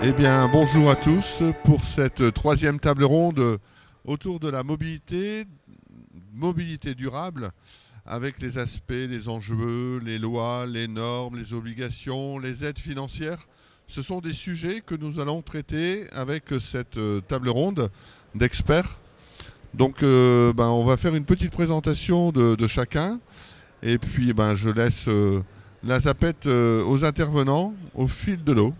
Eh bien, bonjour à tous pour cette troisième table ronde autour de la mobilité durable, avec les aspects, les enjeux, les lois, les normes, les obligations, les aides financières. Ce sont des sujets que nous allons traiter avec cette table ronde d'experts. Donc, on va faire une petite présentation de chacun. Et puis, je laisse la zapette aux intervenants au fil de l'eau.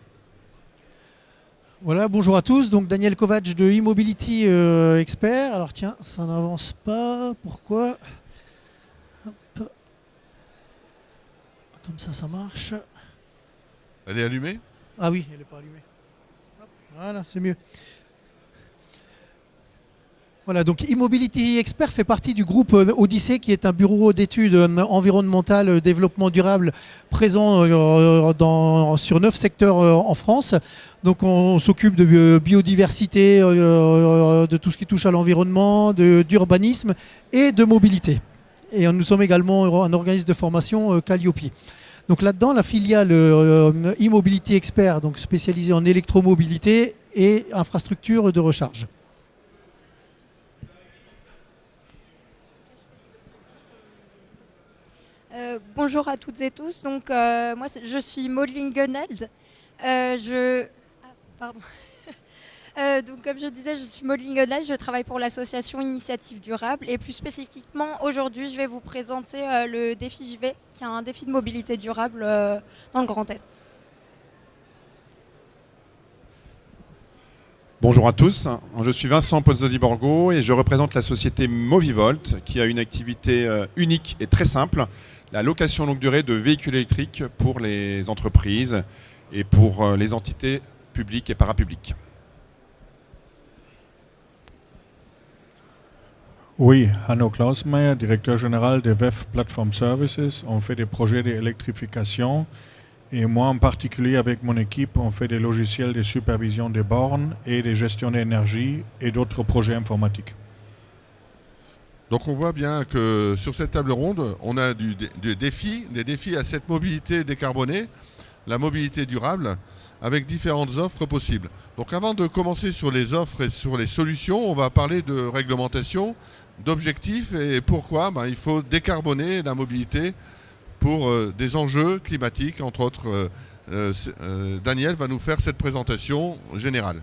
Voilà, bonjour à tous. Donc Daniel Kovac de e-mobility expert. Alors tiens, ça n'avance pas. Pourquoi? Hop. Comme ça marche. Elle est allumée? Ah oui, elle n'est pas allumée. Hop, voilà, c'est mieux. Voilà, donc e-mobility expert fait partie du groupe Odyssée, qui est un bureau d'études environnementales, développement durable, présent sur 9 secteurs en France. Donc on s'occupe de biodiversité, de tout ce qui touche à l'environnement, d'urbanisme et de mobilité. Et nous sommes également un organisme de formation Calliope. Donc là-dedans, la filiale e-mobility expert, donc spécialisée en électromobilité et infrastructure de recharge. Bonjour à toutes et tous. Donc, moi, je suis Maud Lingenheld. Donc, comme je disais, je suis Maud Lingenheld. Je travaille pour l'association Initiative Durable. Et plus spécifiquement, aujourd'hui, je vais vous présenter le défi JV, qui est un défi de mobilité durable dans le Grand Est. Bonjour à tous, je suis Vincent Pozzoli-Borgo et je représente la société Movivolt qui a une activité unique et très simple, la location longue durée de véhicules électriques pour les entreprises et pour les entités publiques et parapubliques. Oui, Hanno Klausmeier, directeur général de VEF Platform Services. On fait des projets d'électrification. Et moi, en particulier, avec mon équipe, on fait des logiciels de supervision des bornes et de gestion d'énergie et d'autres projets informatiques. Donc on voit bien que sur cette table ronde, on a des défis à cette mobilité décarbonée, la mobilité durable, avec différentes offres possibles. Donc avant de commencer sur les offres et sur les solutions, on va parler de réglementation, d'objectifs et pourquoi il faut décarboner la mobilité pour des enjeux climatiques, entre autres. Daniel va nous faire cette présentation générale.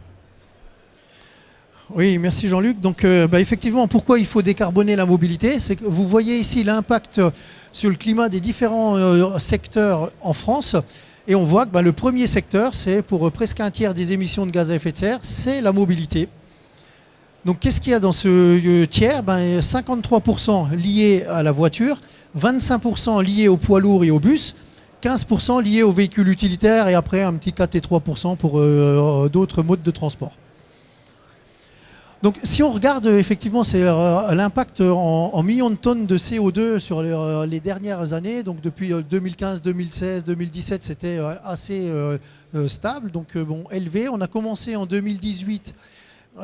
Oui, merci Jean-Luc. Donc effectivement, pourquoi il faut décarboner la mobilité? C'est que vous voyez ici l'impact sur le climat des différents secteurs en France. Et on voit que le premier secteur, c'est pour presque un tiers des émissions de gaz à effet de serre, c'est la mobilité. Donc qu'est-ce qu'il y a dans ce tiers? 53% liés à la voiture, 25% liés aux poids lourds et aux bus, 15% liés aux véhicules utilitaires et après un petit 4 et 3% pour d'autres modes de transport. Donc si on regarde effectivement, c'est l'impact en millions de tonnes de CO2 sur les dernières années. Donc depuis 2015, 2016, 2017, c'était assez stable, donc élevé. On a commencé en 2018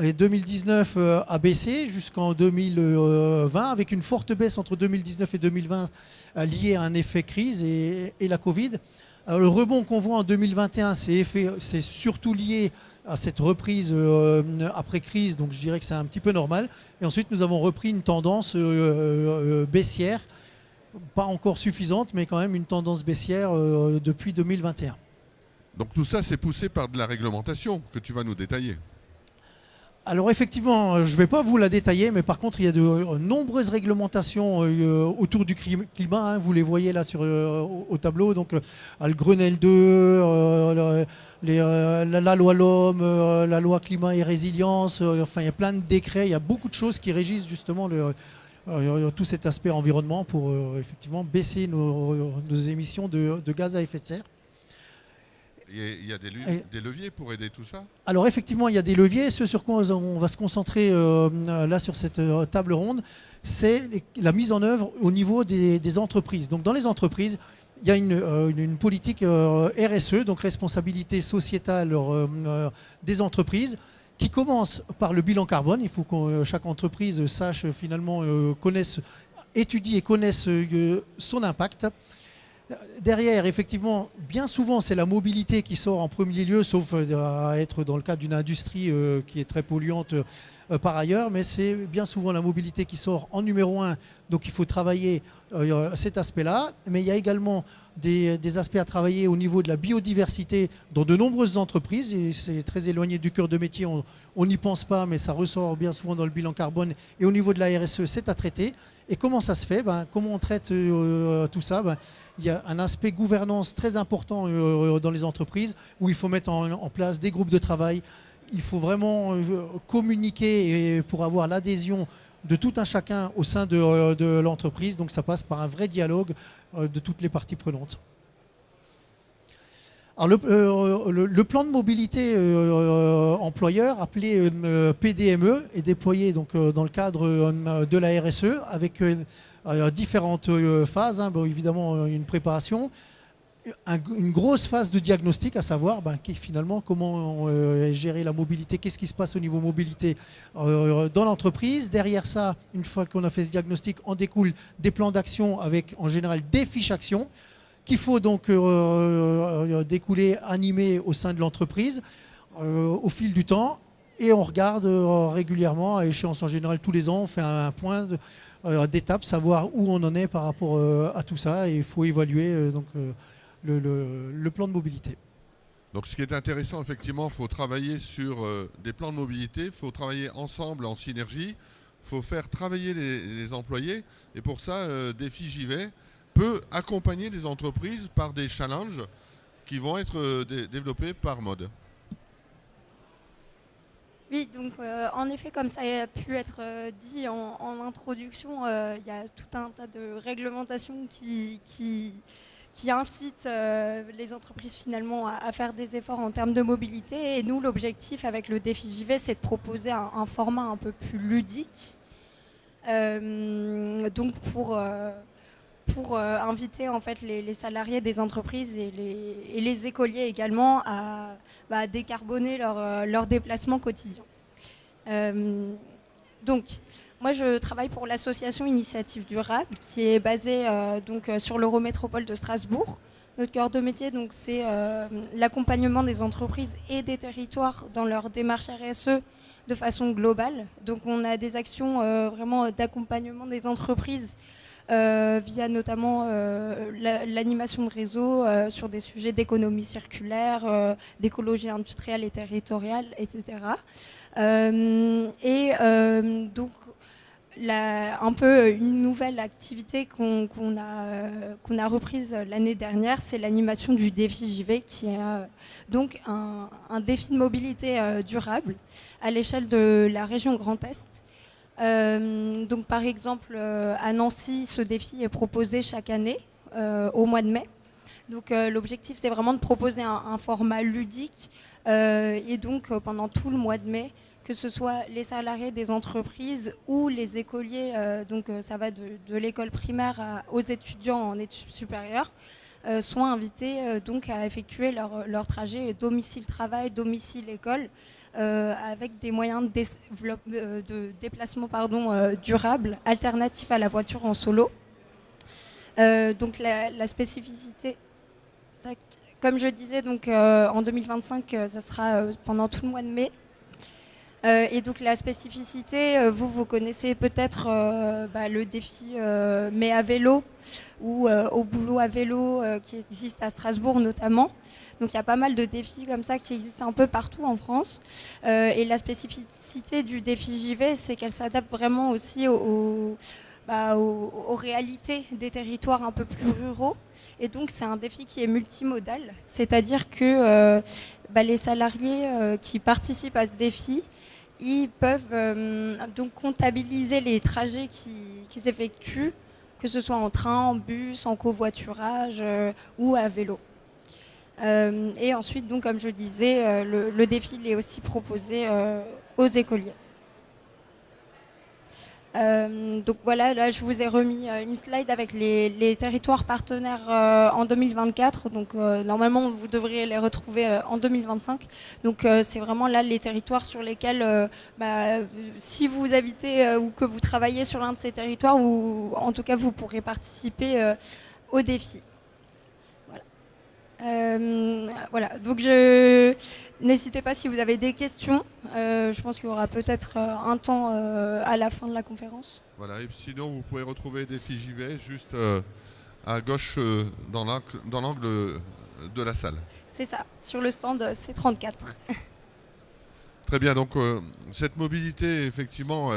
et 2019 a baissé jusqu'en 2020 avec une forte baisse entre 2019 et 2020 liée à un effet crise et la Covid. Alors, le rebond qu'on voit en 2021, c'est surtout lié à cette reprise après crise, donc je dirais que c'est un petit peu normal. Et ensuite, nous avons repris une tendance baissière, pas encore suffisante, mais quand même une tendance baissière depuis 2021. Donc tout ça, c'est poussé par de la réglementation que tu vas nous détailler. Alors effectivement, je ne vais pas vous la détailler, mais par contre, il y a de nombreuses réglementations autour du climat. Vous les voyez là au tableau. Donc le Grenelle 2, la loi l'homme, la loi climat et résilience. Enfin, il y a plein de décrets. Il y a beaucoup de choses qui régissent justement tout cet aspect environnement pour effectivement baisser nos émissions de gaz à effet de serre. Il y a des leviers pour aider tout ça? Alors effectivement, il y a des leviers. Ce sur quoi on va se concentrer là sur cette table ronde, c'est la mise en œuvre au niveau des entreprises. Donc dans les entreprises, il y a une politique RSE, donc responsabilité sociétale des entreprises, qui commence par le bilan carbone. Il faut que chaque entreprise sache finalement, étudie et connaisse son impact. Derrière, effectivement, bien souvent, c'est la mobilité qui sort en premier lieu, sauf à être dans le cadre d'une industrie qui est très polluante par ailleurs, mais c'est bien souvent la mobilité qui sort en numéro un. Donc il faut travailler cet aspect-là, mais il y a également des aspects à travailler au niveau de la biodiversité dans de nombreuses entreprises, et c'est très éloigné du cœur de métier, on n'y pense pas, mais ça ressort bien souvent dans le bilan carbone, et au niveau de la RSE, c'est à traiter. Et comment ça se fait? Comment on traite tout ça? Il y a un aspect gouvernance très important dans les entreprises, où il faut mettre en place des groupes de travail. Il faut vraiment communiquer pour avoir l'adhésion de tout un chacun au sein de l'entreprise. Donc ça passe par un vrai dialogue de toutes les parties prenantes. Alors le plan de mobilité employeur, appelé PDME, est déployé donc, dans le cadre de la RSE avec différentes phases. Évidemment, une préparation, une grosse phase de diagnostic, à savoir finalement comment gérer la mobilité, qu'est-ce qui se passe au niveau mobilité dans l'entreprise. Derrière ça, une fois qu'on a fait ce diagnostic, en découle des plans d'action avec en général des fiches actions qu'il faut donc découler, animer au sein de l'entreprise au fil du temps. Et on regarde régulièrement, à échéance en général tous les ans, on fait un point d'étape, savoir où on en est par rapport à tout ça. Et il faut évaluer le plan de mobilité. Donc ce qui est intéressant, effectivement, il faut travailler sur des plans de mobilité, il faut travailler ensemble en synergie, il faut faire travailler les employés. Et pour ça, Défi J'y vais peut accompagner les entreprises par des challenges qui vont être développés par Mode. Oui, donc en effet, comme ça a pu être dit en introduction, il y a tout un tas de réglementations qui incitent les entreprises finalement à faire des efforts en termes de mobilité. Et nous, l'objectif avec le Défi J'y vais, c'est de proposer un format un peu plus ludique. Donc pour inviter en fait les salariés des entreprises et les écoliers également à décarboner leur déplacement quotidien. Donc, moi, je travaille pour l'association Initiative Durable qui est basée sur l'Eurométropole de Strasbourg. Notre cœur de métier, c'est l'accompagnement des entreprises et des territoires dans leur démarche RSE de façon globale. Donc, on a des actions vraiment d'accompagnement des entreprises via notamment l'animation de réseaux sur des sujets d'économie circulaire, d'écologie industrielle et territoriale, etc. Donc, un peu une nouvelle activité qu'on a reprise l'année dernière, c'est l'animation du Défi J'y vais, qui est donc un défi de mobilité durable à l'échelle de la région Grand Est. Donc par exemple à Nancy, ce défi est proposé chaque année au mois de mai. Donc l'objectif, c'est vraiment de proposer un format ludique et donc pendant tout le mois de mai, que ce soit les salariés des entreprises ou les écoliers, donc ça va de l'école primaire aux étudiants en études supérieures, sont invités donc à effectuer leur trajet domicile-travail, domicile-école, avec des moyens de déplacement durables, alternatifs à la voiture en solo. Donc la spécificité, comme je disais, donc, en 2025, ça sera pendant tout le mois de mai. Et donc la spécificité, vous connaissez peut-être le défi Mais à vélo ou Au boulot à vélo qui existe à Strasbourg notamment. Donc il y a pas mal de défis comme ça qui existent un peu partout en France. Et la spécificité du Défi J'y vais, c'est qu'elle s'adapte vraiment aussi aux réalités des territoires un peu plus ruraux. Et donc c'est un défi qui est multimodal, c'est-à-dire que les salariés qui participent à ce défi, ils peuvent donc comptabiliser les trajets qu'ils effectuent, que ce soit en train, en bus, en covoiturage ou à vélo. Et ensuite, donc, comme je disais, le défi est aussi proposé aux écoliers. Donc voilà, là je vous ai remis une slide avec les territoires partenaires en 2024. Donc normalement vous devriez les retrouver en 2025. Donc c'est vraiment là les territoires sur lesquels, si vous habitez ou que vous travaillez sur l'un de ces territoires, ou en tout cas vous pourrez participer au défi. Voilà, donc n'hésitez pas si vous avez des questions. Je pense qu'il y aura peut-être un temps à la fin de la conférence. Voilà, et sinon vous pouvez retrouver Défi JV juste à gauche dans l'angle de la salle. C'est ça, sur le stand C34. Très bien, donc cette mobilité effectivement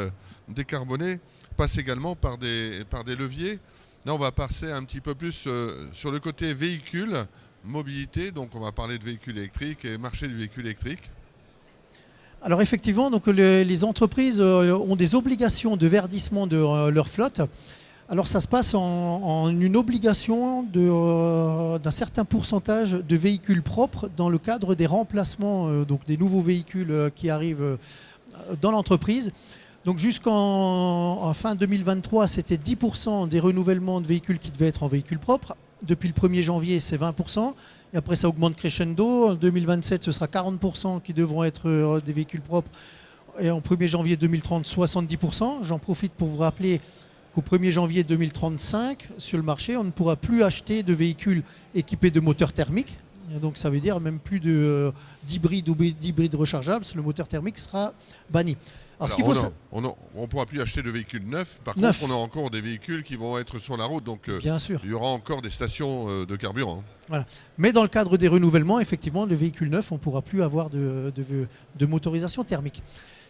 décarbonée passe également par des leviers. Là on va passer un petit peu plus sur le côté véhicule, mobilité, donc on va parler de véhicules électriques et marché du véhicule électrique. Alors effectivement, donc les entreprises ont des obligations de verdissement de leur flotte. Alors ça se passe en une obligation d'un certain pourcentage de véhicules propres dans le cadre des remplacements donc des nouveaux véhicules qui arrivent dans l'entreprise. Donc jusqu'en fin 2023, c'était 10% des renouvellements de véhicules qui devaient être en véhicules propres. Depuis le 1er janvier, c'est 20%. Et après, ça augmente crescendo. En 2027, ce sera 40% qui devront être des véhicules propres. Et en 1er janvier 2030, 70%. J'en profite pour vous rappeler qu'au 1er janvier 2035, sur le marché, on ne pourra plus acheter de véhicules équipés de moteurs thermiques. Donc ça veut dire même plus d'hybrides ou d'hybrides rechargeables. Le moteur thermique sera banni. Alors, on ne pourra plus acheter de véhicules neufs. Par contre, on a encore des véhicules qui vont être sur la route. Donc, bien sûr. Il y aura encore des stations de carburant. Voilà. Mais dans le cadre des renouvellements, effectivement, de véhicules neufs, on ne pourra plus avoir de motorisation thermique.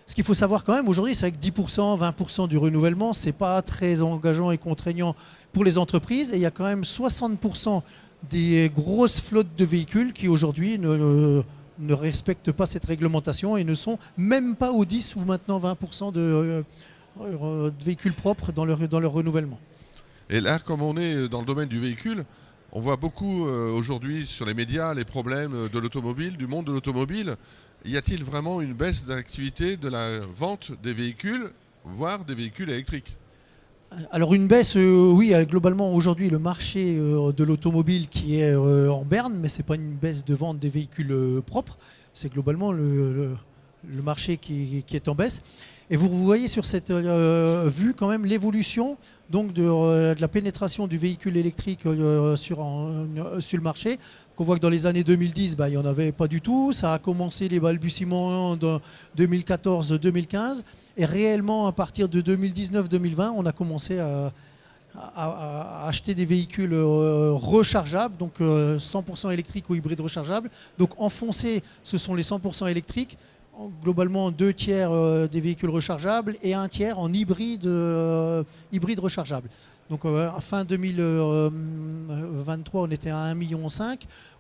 Ce qu'il faut savoir quand même, aujourd'hui, c'est que 10%, 20% du renouvellement, ce n'est pas très engageant et contraignant pour les entreprises. Et il y a quand même 60% des grosses flottes de véhicules qui, aujourd'hui, ne respectent pas cette réglementation et ne sont même pas aux 10 ou maintenant 20% de véhicules propres dans leur renouvellement. Et là, comme on est dans le domaine du véhicule, on voit beaucoup aujourd'hui sur les médias les problèmes de l'automobile, du monde de l'automobile. Y a-t-il vraiment une baisse d'activité de la vente des véhicules, voire des véhicules électriques ? Alors une baisse, oui, globalement aujourd'hui le marché de l'automobile qui est en berne, mais ce n'est pas une baisse de vente des véhicules propres, c'est globalement le marché qui est en baisse. Et vous voyez sur cette vue quand même l'évolution donc de la pénétration du véhicule électrique sur le marché. On voit que dans les années 2010, il n'y en avait pas du tout. Ça a commencé les balbutiements en 2014-2015. Et réellement, à partir de 2019-2020, on a commencé à acheter des véhicules rechargeables, donc 100% électriques ou hybrides rechargeables. Donc enfoncés, ce sont les 100% électriques. Globalement, 2 tiers des véhicules rechargeables et 1 tiers en hybride rechargeable. Donc à fin 2023, on était à 1,5 million.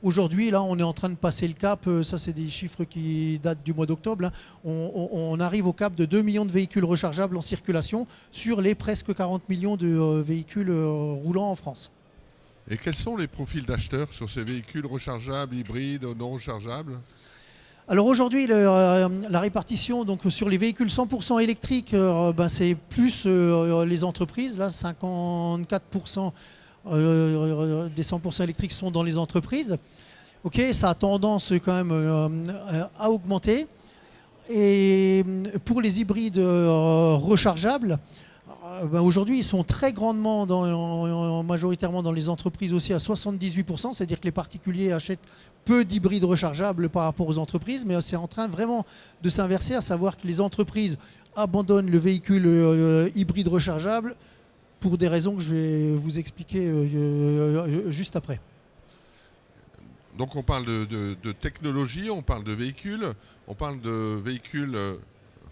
Aujourd'hui, là, on est en train de passer le cap. Ça, c'est des chiffres qui datent du mois d'octobre. Hein. On arrive au cap de 2 millions de véhicules rechargeables en circulation sur les presque 40 millions de véhicules roulants en France. Et quels sont les profils d'acheteurs sur ces véhicules rechargeables, hybrides, non rechargeables ? Alors aujourd'hui, la répartition donc, sur les véhicules 100% électriques, c'est plus les entreprises. Là, 54% des 100% électriques sont dans les entreprises. Ok, ça a tendance quand même à augmenter. Et pour les hybrides rechargeables, aujourd'hui, ils sont très grandement, majoritairement dans les entreprises aussi à 78%, c'est-à-dire que les particuliers achètent peu d'hybrides rechargeables par rapport aux entreprises, mais c'est en train vraiment de s'inverser, à savoir que les entreprises abandonnent le véhicule hybride rechargeable pour des raisons que je vais vous expliquer juste après. Donc on parle de technologie, on parle de véhicules,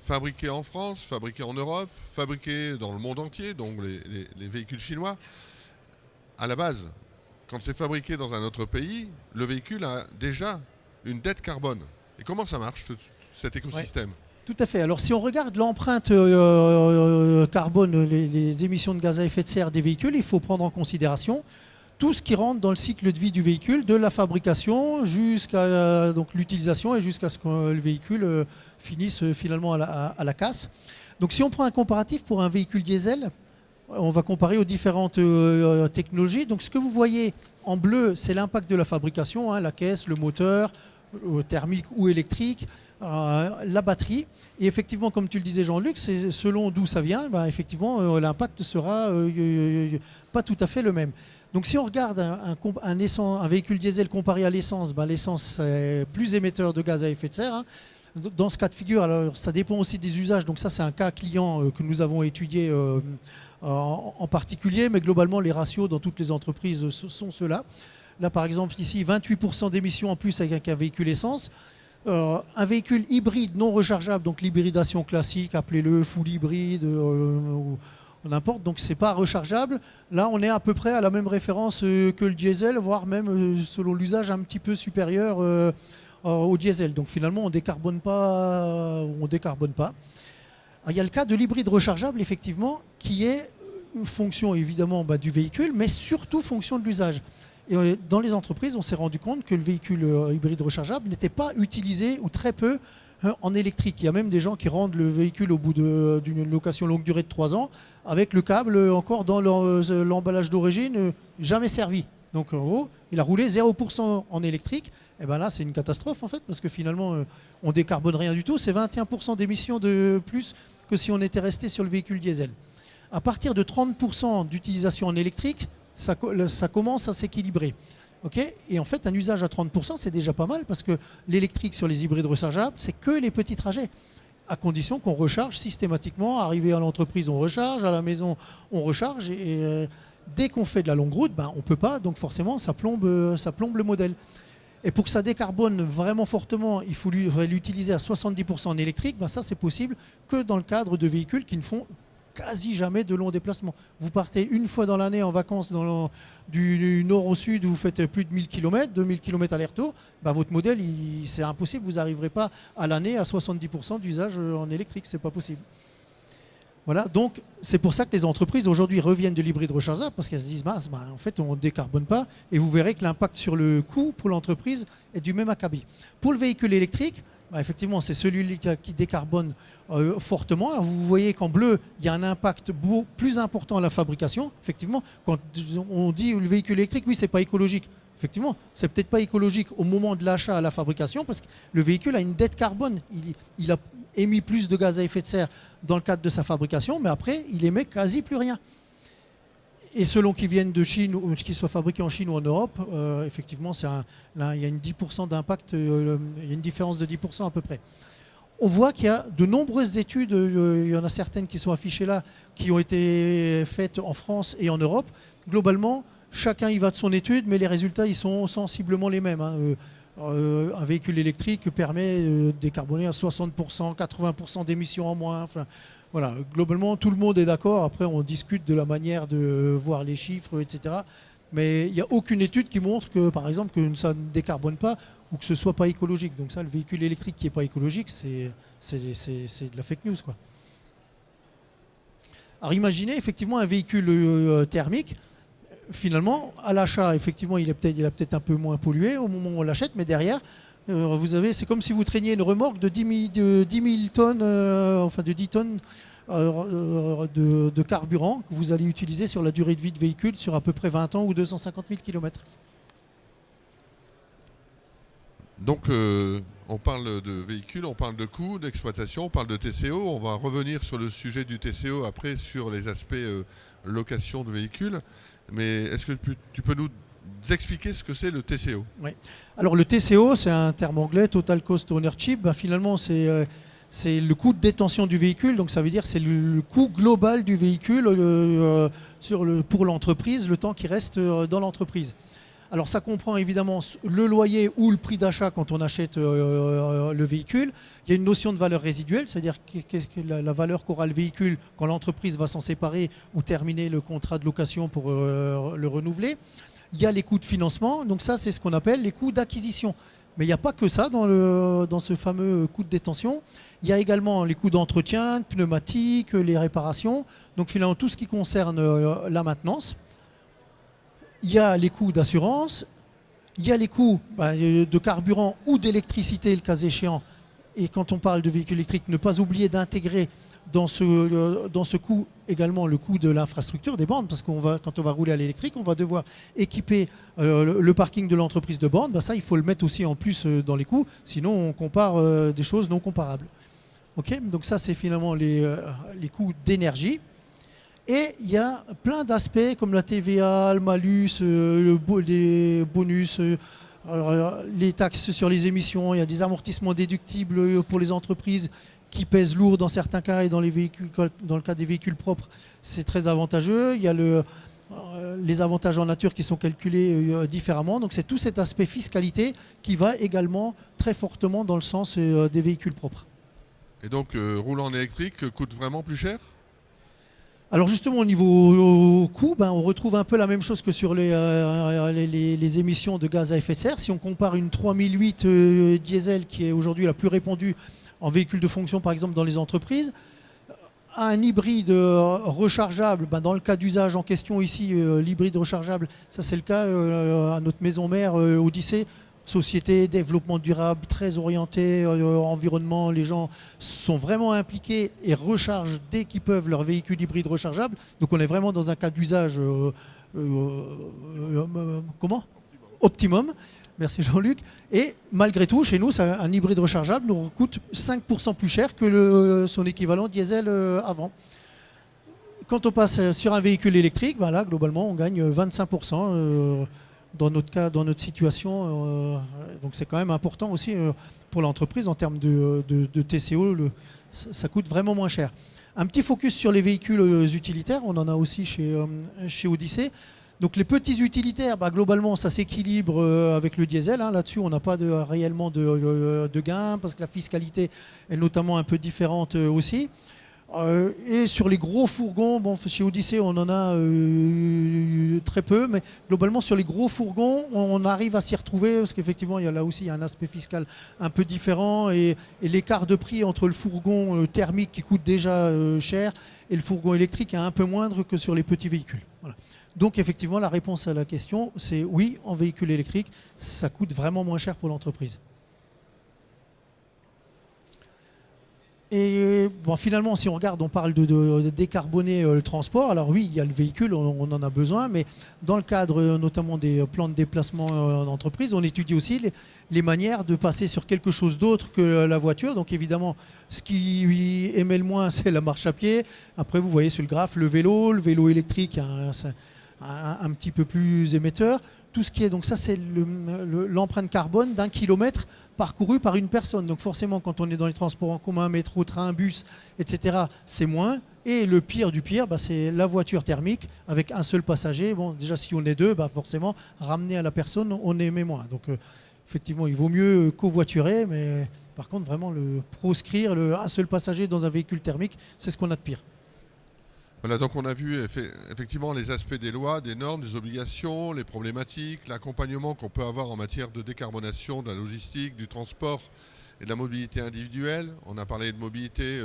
fabriqués en France, fabriqués en Europe, fabriqués dans le monde entier, donc les véhicules chinois. À la base, quand c'est fabriqué dans un autre pays, le véhicule a déjà une dette carbone. Et comment ça marche, cet écosystème ? Tout à fait. Alors si on regarde l'empreinte carbone, les émissions de gaz à effet de serre des véhicules, il faut prendre en considération tout ce qui rentre dans le cycle de vie du véhicule, de la fabrication jusqu'à l'utilisation et jusqu'à ce que le véhicule finisse finalement à la casse. Donc si on prend un comparatif pour un véhicule diesel, on va comparer aux différentes technologies. Donc ce que vous voyez en bleu, c'est l'impact de la fabrication, hein, la caisse, le moteur, thermique ou électrique, la batterie. Et effectivement, comme tu le disais Jean-Luc, c'est selon d'où ça vient, effectivement l'impact sera pas tout à fait le même. Donc si on regarde un véhicule diesel comparé à l'essence, ben, l'essence est plus émetteur de gaz à effet de serre, hein. Dans ce cas de figure, alors, ça dépend aussi des usages. Donc ça, c'est un cas client que nous avons étudié en particulier, mais globalement, les ratios dans toutes les entreprises sont ceux-là. Là, par exemple, ici, 28% d'émissions en plus avec un véhicule essence. Un véhicule hybride non rechargeable, donc l'hybridation classique, appelez-le full hybride ou n'importe, donc c'est pas rechargeable. Là, on est à peu près à la même référence que le diesel, voire même selon l'usage un petit peu supérieur au diesel. Donc finalement, on décarbone pas. Il y a le cas de l'hybride rechargeable, effectivement, qui est une fonction évidemment du véhicule, mais surtout fonction de l'usage. Et dans les entreprises, on s'est rendu compte que le véhicule hybride rechargeable n'était pas utilisé ou très peu en électrique. Il y a même des gens qui rendent le véhicule au bout d'une location longue durée de 3 ans avec le câble encore dans l'emballage d'origine, jamais servi. Donc en gros, il a roulé 0% en électrique. Et bien là, c'est une catastrophe en fait, parce que finalement, on décarbone rien du tout. C'est 21% d'émissions de plus que si on était resté sur le véhicule diesel. À partir de 30% d'utilisation en électrique, ça commence à s'équilibrer. Okay, et en fait, un usage à 30%, c'est déjà pas mal, parce que l'électrique sur les hybrides rechargeables, c'est que les petits trajets, à condition qu'on recharge systématiquement. Arrivé à l'entreprise, on recharge, à la maison, on recharge. Et dès qu'on fait de la longue route, on ne peut pas, donc forcément, ça plombe le modèle. Et pour que ça décarbone vraiment fortement, il faudrait l'utiliser à 70% en électrique. Ça, c'est possible que dans le cadre de véhicules qui ne font quasi jamais de longs déplacements. Vous partez une fois dans l'année en vacances du nord au sud, vous faites plus de 1000 km, 2000 km aller-retour, votre modèle, c'est impossible, vous n'arriverez pas à l'année à 70% d'usage en électrique, c'est pas possible. Voilà, donc c'est pour ça que les entreprises aujourd'hui reviennent de l'hybride rechargeable, parce qu'elles se disent, en fait, on ne décarbone pas, et vous verrez que l'impact sur le coût pour l'entreprise est du même acabit. Pour le véhicule électrique, effectivement, c'est celui qui décarbone fortement. Alors, vous voyez qu'en bleu, il y a un impact plus important à la fabrication. Effectivement, quand on dit le véhicule électrique, oui, c'est pas écologique. Effectivement, c'est peut-être pas écologique au moment de l'achat à la fabrication, parce que le véhicule a une dette carbone. Il a émis plus de gaz à effet de serre dans le cadre de sa fabrication, mais après, il émet quasi plus rien. Et selon qu'ils viennent de Chine ou qu'ils soient fabriqués en Chine ou en Europe, effectivement, là, il y a une 10% d'impact, il y a une différence de 10% à peu près. On voit qu'il y a de nombreuses études, il y en a certaines qui sont affichées là, qui ont été faites en France et en Europe. Globalement, chacun y va de son étude, mais les résultats ils sont sensiblement les mêmes. Un véhicule électrique permet de décarboner à 60%, 80% d'émissions en moins. Enfin, voilà, globalement, tout le monde est d'accord. Après, on discute de la manière de voir les chiffres, etc. Mais il n'y a aucune étude qui montre que, par exemple, que ça ne décarbone pas ou que ce ne soit pas écologique. Donc ça, le véhicule électrique qui n'est pas écologique, c'est de la fake news, quoi. Alors imaginez effectivement un véhicule thermique. Finalement, à l'achat, effectivement, il a peut-être un peu moins pollué au moment où on l'achète, mais derrière, c'est comme si vous traîniez une remorque de 10 000 tonnes, de 10 tonnes de carburant que vous allez utiliser sur la durée de vie de véhicule sur à peu près 20 ans ou 250 000 km. Donc, on parle de véhicules, on parle de coûts, d'exploitation, on parle de TCO. On va revenir sur le sujet du TCO après sur les aspects location de véhicules. Mais est-ce que tu peux nous expliquer ce que c'est le TCO? Oui. Alors le TCO, c'est un terme anglais, Total Cost Ownership. Finalement, c'est le coût de détention du véhicule. Donc ça veut dire que c'est le coût global du véhicule pour l'entreprise, le temps qui reste dans l'entreprise. Alors ça comprend évidemment le loyer ou le prix d'achat quand on achète le véhicule. Il y a une notion de valeur résiduelle, c'est-à-dire la valeur qu'aura le véhicule quand l'entreprise va s'en séparer ou terminer le contrat de location pour le renouveler. Il y a les coûts de financement, donc ça c'est ce qu'on appelle les coûts d'acquisition. Mais il n'y a pas que ça dans ce fameux coût de détention. Il y a également les coûts d'entretien, de pneumatiques, les réparations, donc finalement tout ce qui concerne la maintenance. Il y a les coûts d'assurance, il y a les coûts de carburant ou d'électricité, le cas échéant. Et quand on parle de véhicules électriques, ne pas oublier d'intégrer dans ce coût également le coût de l'infrastructure des bornes, parce quand on va rouler à l'électrique, on va devoir équiper le parking de l'entreprise de bornes. Ça, il faut le mettre aussi en plus dans les coûts, sinon on compare des choses non comparables. Okay, donc ça, c'est finalement les coûts d'énergie. Et il y a plein d'aspects comme la TVA, le malus, les bonus, les taxes sur les émissions. Il y a des amortissements déductibles pour les entreprises qui pèsent lourd dans certains cas, et dans le cas des véhicules propres, c'est très avantageux. Il y a les avantages en nature qui sont calculés différemment. Donc c'est tout cet aspect fiscalité qui va également très fortement dans le sens des véhicules propres. Et donc, rouler en électrique coûte vraiment plus cher ? Alors justement au niveau coût, on retrouve un peu la même chose que sur les émissions de gaz à effet de serre. Si on compare une 3008 diesel qui est aujourd'hui la plus répandue en véhicule de fonction par exemple dans les entreprises, à un hybride rechargeable, dans le cas d'usage en question ici, l'hybride rechargeable, ça c'est le cas à notre maison mère Odyssée, société, développement durable, très orienté, environnement, les gens sont vraiment impliqués et rechargent dès qu'ils peuvent leur véhicule hybride rechargeable. Donc on est vraiment dans un cas d'usage optimum. Merci Jean-Luc. Et malgré tout, chez nous, un hybride rechargeable nous coûte 5% plus cher que son équivalent diesel avant. Quand on passe sur un véhicule électrique, là, globalement, on gagne 25%. Dans notre cas, dans notre situation, donc c'est quand même important aussi pour l'entreprise en termes de TCO, ça coûte vraiment moins cher. Un petit focus sur les véhicules utilitaires, on en a aussi chez Odyssée. Donc les petits utilitaires, globalement ça s'équilibre avec le diesel, là-dessus on n'a pas réellement de gain parce que la fiscalité est notamment un peu différente aussi. Et sur les gros fourgons, chez Odyssée on en a très peu, mais globalement sur les gros fourgons on arrive à s'y retrouver parce qu'effectivement là aussi il y a un aspect fiscal un peu différent et l'écart de prix entre le fourgon thermique qui coûte déjà cher et le fourgon électrique est un peu moindre que sur les petits véhicules. Voilà. Donc effectivement la réponse à la question c'est oui, en véhicule électrique ça coûte vraiment moins cher pour l'entreprise. Et finalement, si on regarde, on parle de décarboner le transport. Alors oui, il y a le véhicule, on en a besoin, mais dans le cadre notamment des plans de déplacement d'entreprise, on étudie aussi les manières de passer sur quelque chose d'autre que la voiture. Donc évidemment, ce qui émet le moins, c'est la marche à pied. Après, vous voyez sur le graphe le vélo électrique, un petit peu plus émetteur. Tout ce qui est, donc ça c'est l'empreinte carbone d'un kilomètre parcouru par une personne. Donc forcément quand on est dans les transports en commun, métro, train, bus, etc., c'est moins. Et le pire du pire, c'est la voiture thermique avec un seul passager. Bon, déjà si on est deux, forcément ramener à la personne, on émet moins. Donc effectivement, il vaut mieux covoiturer, mais par contre vraiment proscrire un seul passager dans un véhicule thermique, c'est ce qu'on a de pire. Voilà, donc on a vu effectivement les aspects des lois, des normes, des obligations, les problématiques, l'accompagnement qu'on peut avoir en matière de décarbonation, de la logistique, du transport et de la mobilité individuelle. On a parlé de mobilité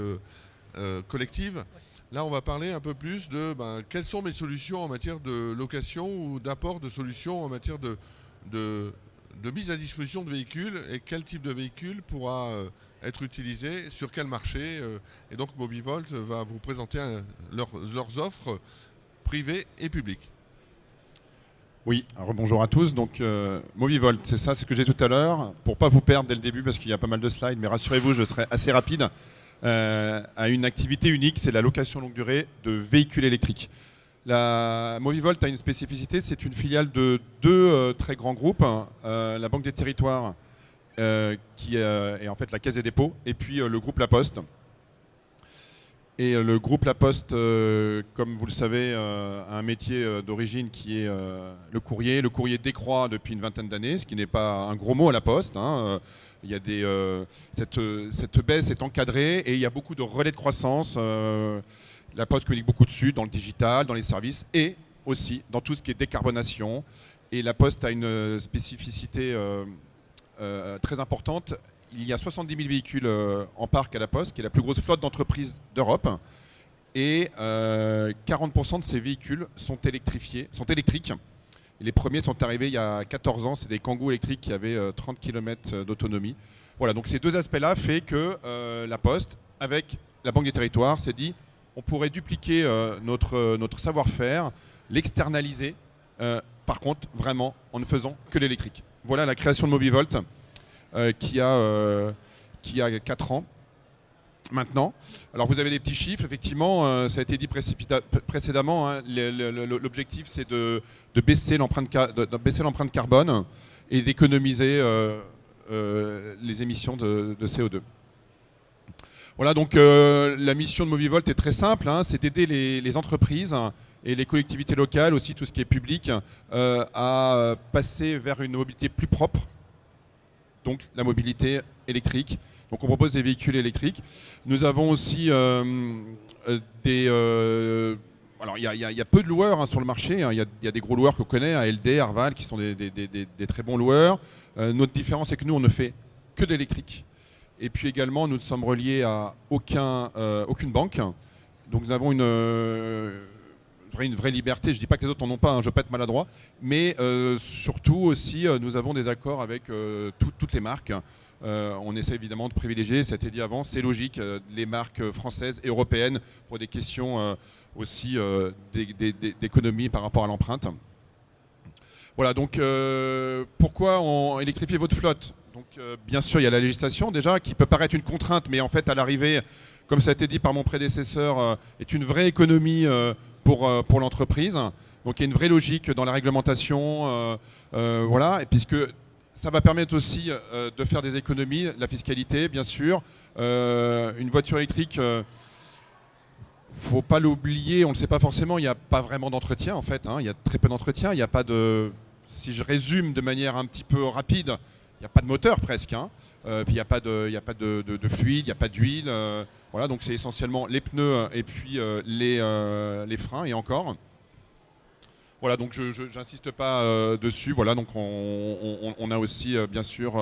collective. Là, on va parler un peu plus de quelles sont mes solutions en matière de location ou d'apport de solutions en matière de mise à disposition de véhicules et quel type de véhicule pourra être utilisé sur quel marché. Et donc Mobivolt va vous présenter leurs offres privées et publiques. Oui, bonjour à tous. Donc Mobivolt, c'est ça, c'est ce que j'ai tout à l'heure. Pour ne pas vous perdre dès le début parce qu'il y a pas mal de slides, mais rassurez-vous, je serai assez rapide. À une activité unique, c'est la location longue durée de véhicules électriques. La Mobivolt a une spécificité, c'est une filiale de deux très grands groupes, la Banque des Territoires, qui est en fait la Caisse des dépôts, et puis le groupe La Poste. Et le groupe La Poste, comme vous le savez, a un métier d'origine qui est le courrier. Le courrier décroît depuis une vingtaine d'années, ce qui n'est pas un gros mot à La Poste. Il y a cette baisse est encadrée et il y a beaucoup de relais de croissance. La Poste communique beaucoup dessus, dans le digital, dans les services et aussi dans tout ce qui est décarbonation. Et La Poste a une spécificité très importante. Il y a 70 000 véhicules en parc à La Poste, qui est la plus grosse flotte d'entreprises d'Europe. Et 40% de ces véhicules sont électriques. Et les premiers sont arrivés il y a 14 ans. C'est des Kangoo électriques qui avaient 30 km d'autonomie. Voilà, donc ces deux aspects-là fait que La Poste, avec la Banque des Territoires, s'est dit on pourrait dupliquer notre savoir-faire, l'externaliser, par contre, vraiment, en ne faisant que l'électrique. Voilà la création de Mobivolt, qui a 4 ans. maintenant. Alors vous avez des petits chiffres, effectivement, ça a été dit précédemment, hein, l'objectif c'est de baisser l'empreinte carbone et d'économiser les émissions de CO2. Voilà, donc la mission de Movivolt est très simple, hein, c'est d'aider les entreprises et les collectivités locales, aussi tout ce qui est public, à passer vers une mobilité plus propre, donc la mobilité électrique. Donc on propose des véhicules électriques. Nous avons aussi alors il y a peu de loueurs, hein, sur le marché. Il y a des gros loueurs qu'on connaît, ALD, Arval, qui sont des très bons loueurs. Notre différence, c'est que nous, on ne fait que d'électrique. Et puis également, nous ne sommes reliés à aucune banque. Donc nous avons une vraie liberté. Je ne dis pas que les autres n'en ont pas, hein, je ne veux pas être maladroit. Mais surtout aussi, nous avons des accords avec toutes les marques. On essaie évidemment de privilégier, ça a été dit avant, c'est logique, les marques françaises et européennes pour des questions aussi d'économie par rapport à l'empreinte. Voilà, donc pourquoi on électrifie votre flotte? Donc bien sûr, il y a la législation déjà qui peut paraître une contrainte, mais en fait à l'arrivée, comme ça a été dit par mon prédécesseur, est une vraie économie pour l'entreprise. Donc il y a une vraie logique dans la réglementation, voilà, et puisque ça va permettre aussi de faire des économies, la fiscalité bien sûr. Une voiture électrique, faut pas l'oublier, on ne le sait pas forcément, il n'y a pas vraiment d'entretien en fait, hein, il y a très peu d'entretien, il n'y a pas de, si je résume de manière un petit peu rapide, il n'y a pas de moteur presque, hein, puis il n'y a pas de fluide, il n'y a pas d'huile, voilà, donc c'est essentiellement les pneus et puis les freins et encore. Voilà, donc je n'insiste pas dessus. Voilà, donc on a aussi bien sûr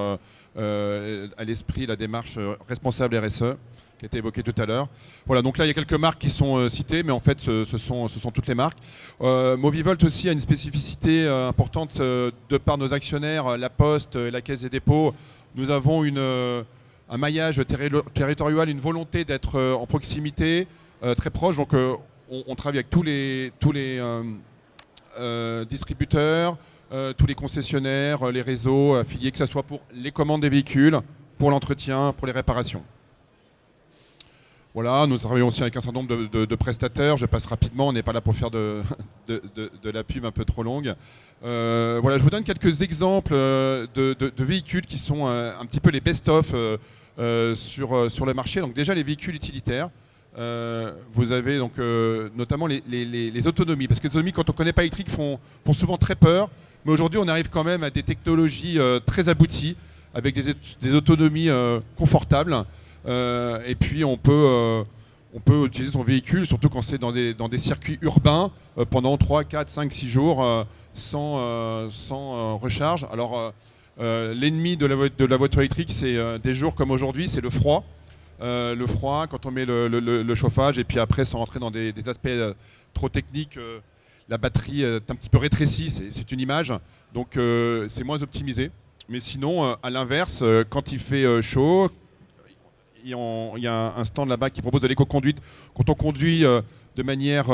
à l'esprit la démarche responsable RSE qui a été évoquée tout à l'heure. Voilà, donc là il y a quelques marques qui sont citées, mais en fait ce sont toutes les marques. Movivolt aussi a une spécificité importante de par nos actionnaires, la Poste, la Caisse des dépôts. Nous avons un maillage territorial, une volonté d'être en proximité, très proche. Donc on travaille avec tous les distributeurs, tous les concessionnaires, les réseaux affiliés, que ce soit pour les commandes des véhicules, pour l'entretien, pour les réparations. Voilà, nous travaillons aussi avec un certain nombre de prestataires. Je passe rapidement, on n'est pas là pour faire de la pub un peu trop longue. Voilà, je vous donne quelques exemples de véhicules qui sont un petit peu les best-of sur le marché. Donc déjà les véhicules utilitaires. Vous avez donc notamment les autonomies, parce que les autonomies, quand on ne connaît pas électrique, font souvent très peur, mais aujourd'hui on arrive quand même à des technologies très abouties, avec des autonomies confortables, et puis on peut utiliser son véhicule, surtout quand c'est dans des circuits urbains, pendant 3, 4, 5, 6 jours sans recharge. Alors l'ennemi de la voiture électrique, c'est des jours comme aujourd'hui, c'est le froid. Le froid, quand on met le chauffage, et puis après, sans rentrer dans des aspects trop techniques, la batterie est un petit peu rétrécie, c'est une image, donc c'est moins optimisé. Mais sinon, à l'inverse, quand il fait chaud, il y a un stand là-bas qui propose de l'éco-conduite. Quand on conduit de manière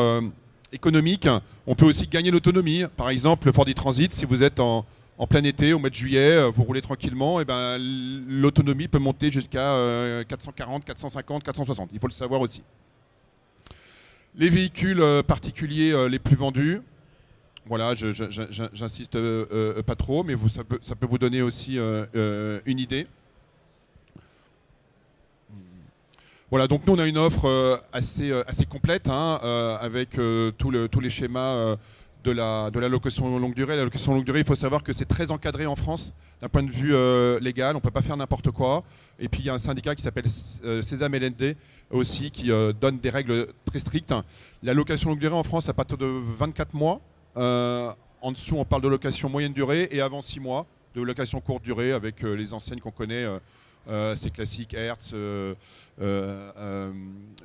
économique, on peut aussi gagner l'autonomie. Par exemple, le Ford e-Transit, si vous êtes en plein été, au mois de juillet, vous roulez tranquillement, et ben, l'autonomie peut monter jusqu'à 440, 450, 460. Il faut le savoir aussi. Les véhicules particuliers les plus vendus, voilà, j'insiste pas trop, mais ça peut vous donner aussi une idée. Voilà, donc nous on a une offre assez complète, hein, avec tous les schémas de la location longue durée. La location longue durée, il faut savoir que c'est très encadré en France d'un point de vue légal, on ne peut pas faire n'importe quoi. Et puis il y a un syndicat qui s'appelle Sésame LND aussi, qui donne des règles très strictes. La location longue durée en France, à partir de 24 mois. En dessous, on parle de location moyenne durée, et avant 6 mois, de location courte durée avec les enseignes qu'on connaît. C'est classique, Hertz,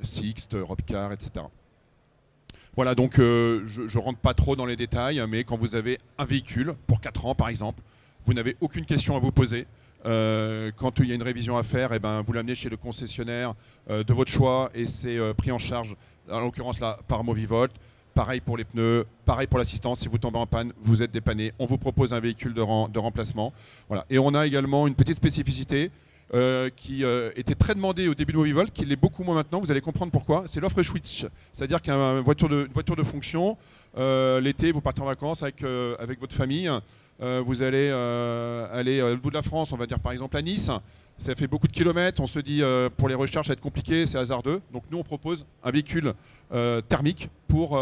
Sixt, Robcar, etc. Voilà, donc je ne rentre pas trop dans les détails, mais quand vous avez un véhicule, pour 4 ans par exemple, vous n'avez aucune question à vous poser. Quand il y a une révision à faire, eh ben, vous l'amenez chez le concessionnaire de votre choix, et c'est pris en charge, en l'occurrence là, par Movivolt. Pareil pour les pneus, pareil pour l'assistance, si vous tombez en panne, vous êtes dépanné. On vous propose un véhicule de remplacement. Voilà. Et on a également une petite spécificité. qui était très demandé au début de Movivolt, qui l'est beaucoup moins maintenant. Vous allez comprendre pourquoi. C'est l'offre Switch, c'est-à-dire qu'une voiture de fonction, l'été, vous partez en vacances avec votre famille, vous allez aller au bout de la France, on va dire par exemple à Nice. Ça fait beaucoup de kilomètres, on se dit pour les recharges ça va être compliqué, c'est hasardeux. Donc nous on propose un véhicule thermique pour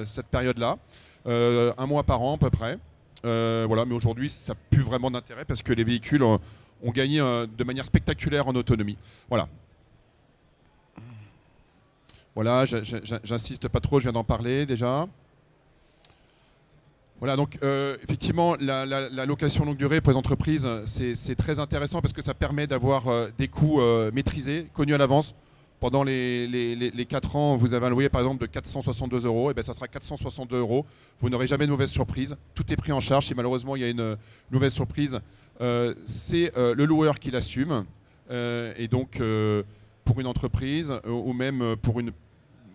cette période-là, 1 mois par an à peu près. Voilà, mais aujourd'hui ça n'a plus vraiment d'intérêt parce que les véhicules ont gagné de manière spectaculaire en autonomie. Voilà. Voilà, j'insiste pas trop, je viens d'en parler déjà. Voilà, donc effectivement, la location longue durée pour les entreprises, c'est très intéressant parce que ça permet d'avoir des coûts maîtrisés, connus à l'avance. Pendant les 4 ans, vous avez un loyer par exemple de 462 €, et bien ça sera 462 €. Vous n'aurez jamais de mauvaise surprise. Tout est pris en charge. Si malheureusement il y a une mauvaise surprise, c'est le loueur qui l'assume. Et donc pour une entreprise ou même pour une...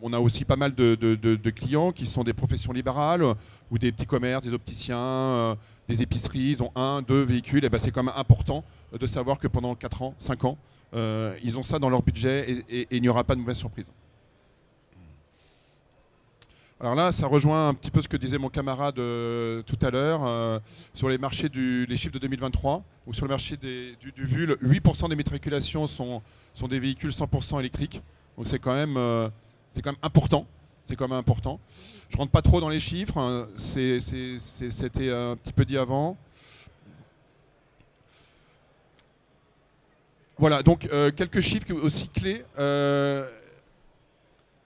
On a aussi pas mal de clients qui sont des professions libérales ou des petits commerces, des opticiens, des épiceries. Ils ont 1, 2 véhicules. Et ben c'est quand même important de savoir que pendant 4 ans, 5 ans, ils ont ça dans leur budget et il n'y aura pas de mauvaise surprise. Alors là, ça rejoint un petit peu ce que disait mon camarade tout à l'heure sur les marchés les chiffres de 2023, ou sur le marché du VUL, 8% des matriculations sont des véhicules 100% électriques. Donc c'est quand même important. C'est quand même important. Je ne rentre pas trop dans les chiffres, hein. C'était un petit peu dit avant. Voilà, donc quelques chiffres aussi clés.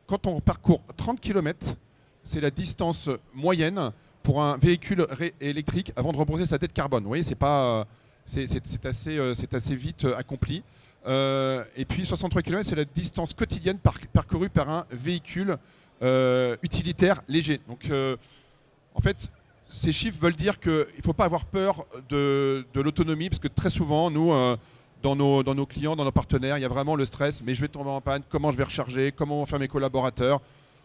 Quand on parcourt 30 km, c'est la distance moyenne pour un véhicule électrique avant de rembourser sa dette carbone. Vous voyez, c'est assez vite accompli. Et puis 63 km, c'est la distance quotidienne parcourue par un véhicule utilitaire léger. Donc en fait, ces chiffres veulent dire qu'il ne faut pas avoir peur de l'autonomie, parce que très souvent, nous... Dans nos clients, dans nos partenaires, il y a vraiment le stress. Mais je vais tomber en panne, comment je vais recharger, comment vont faire mes collaborateurs.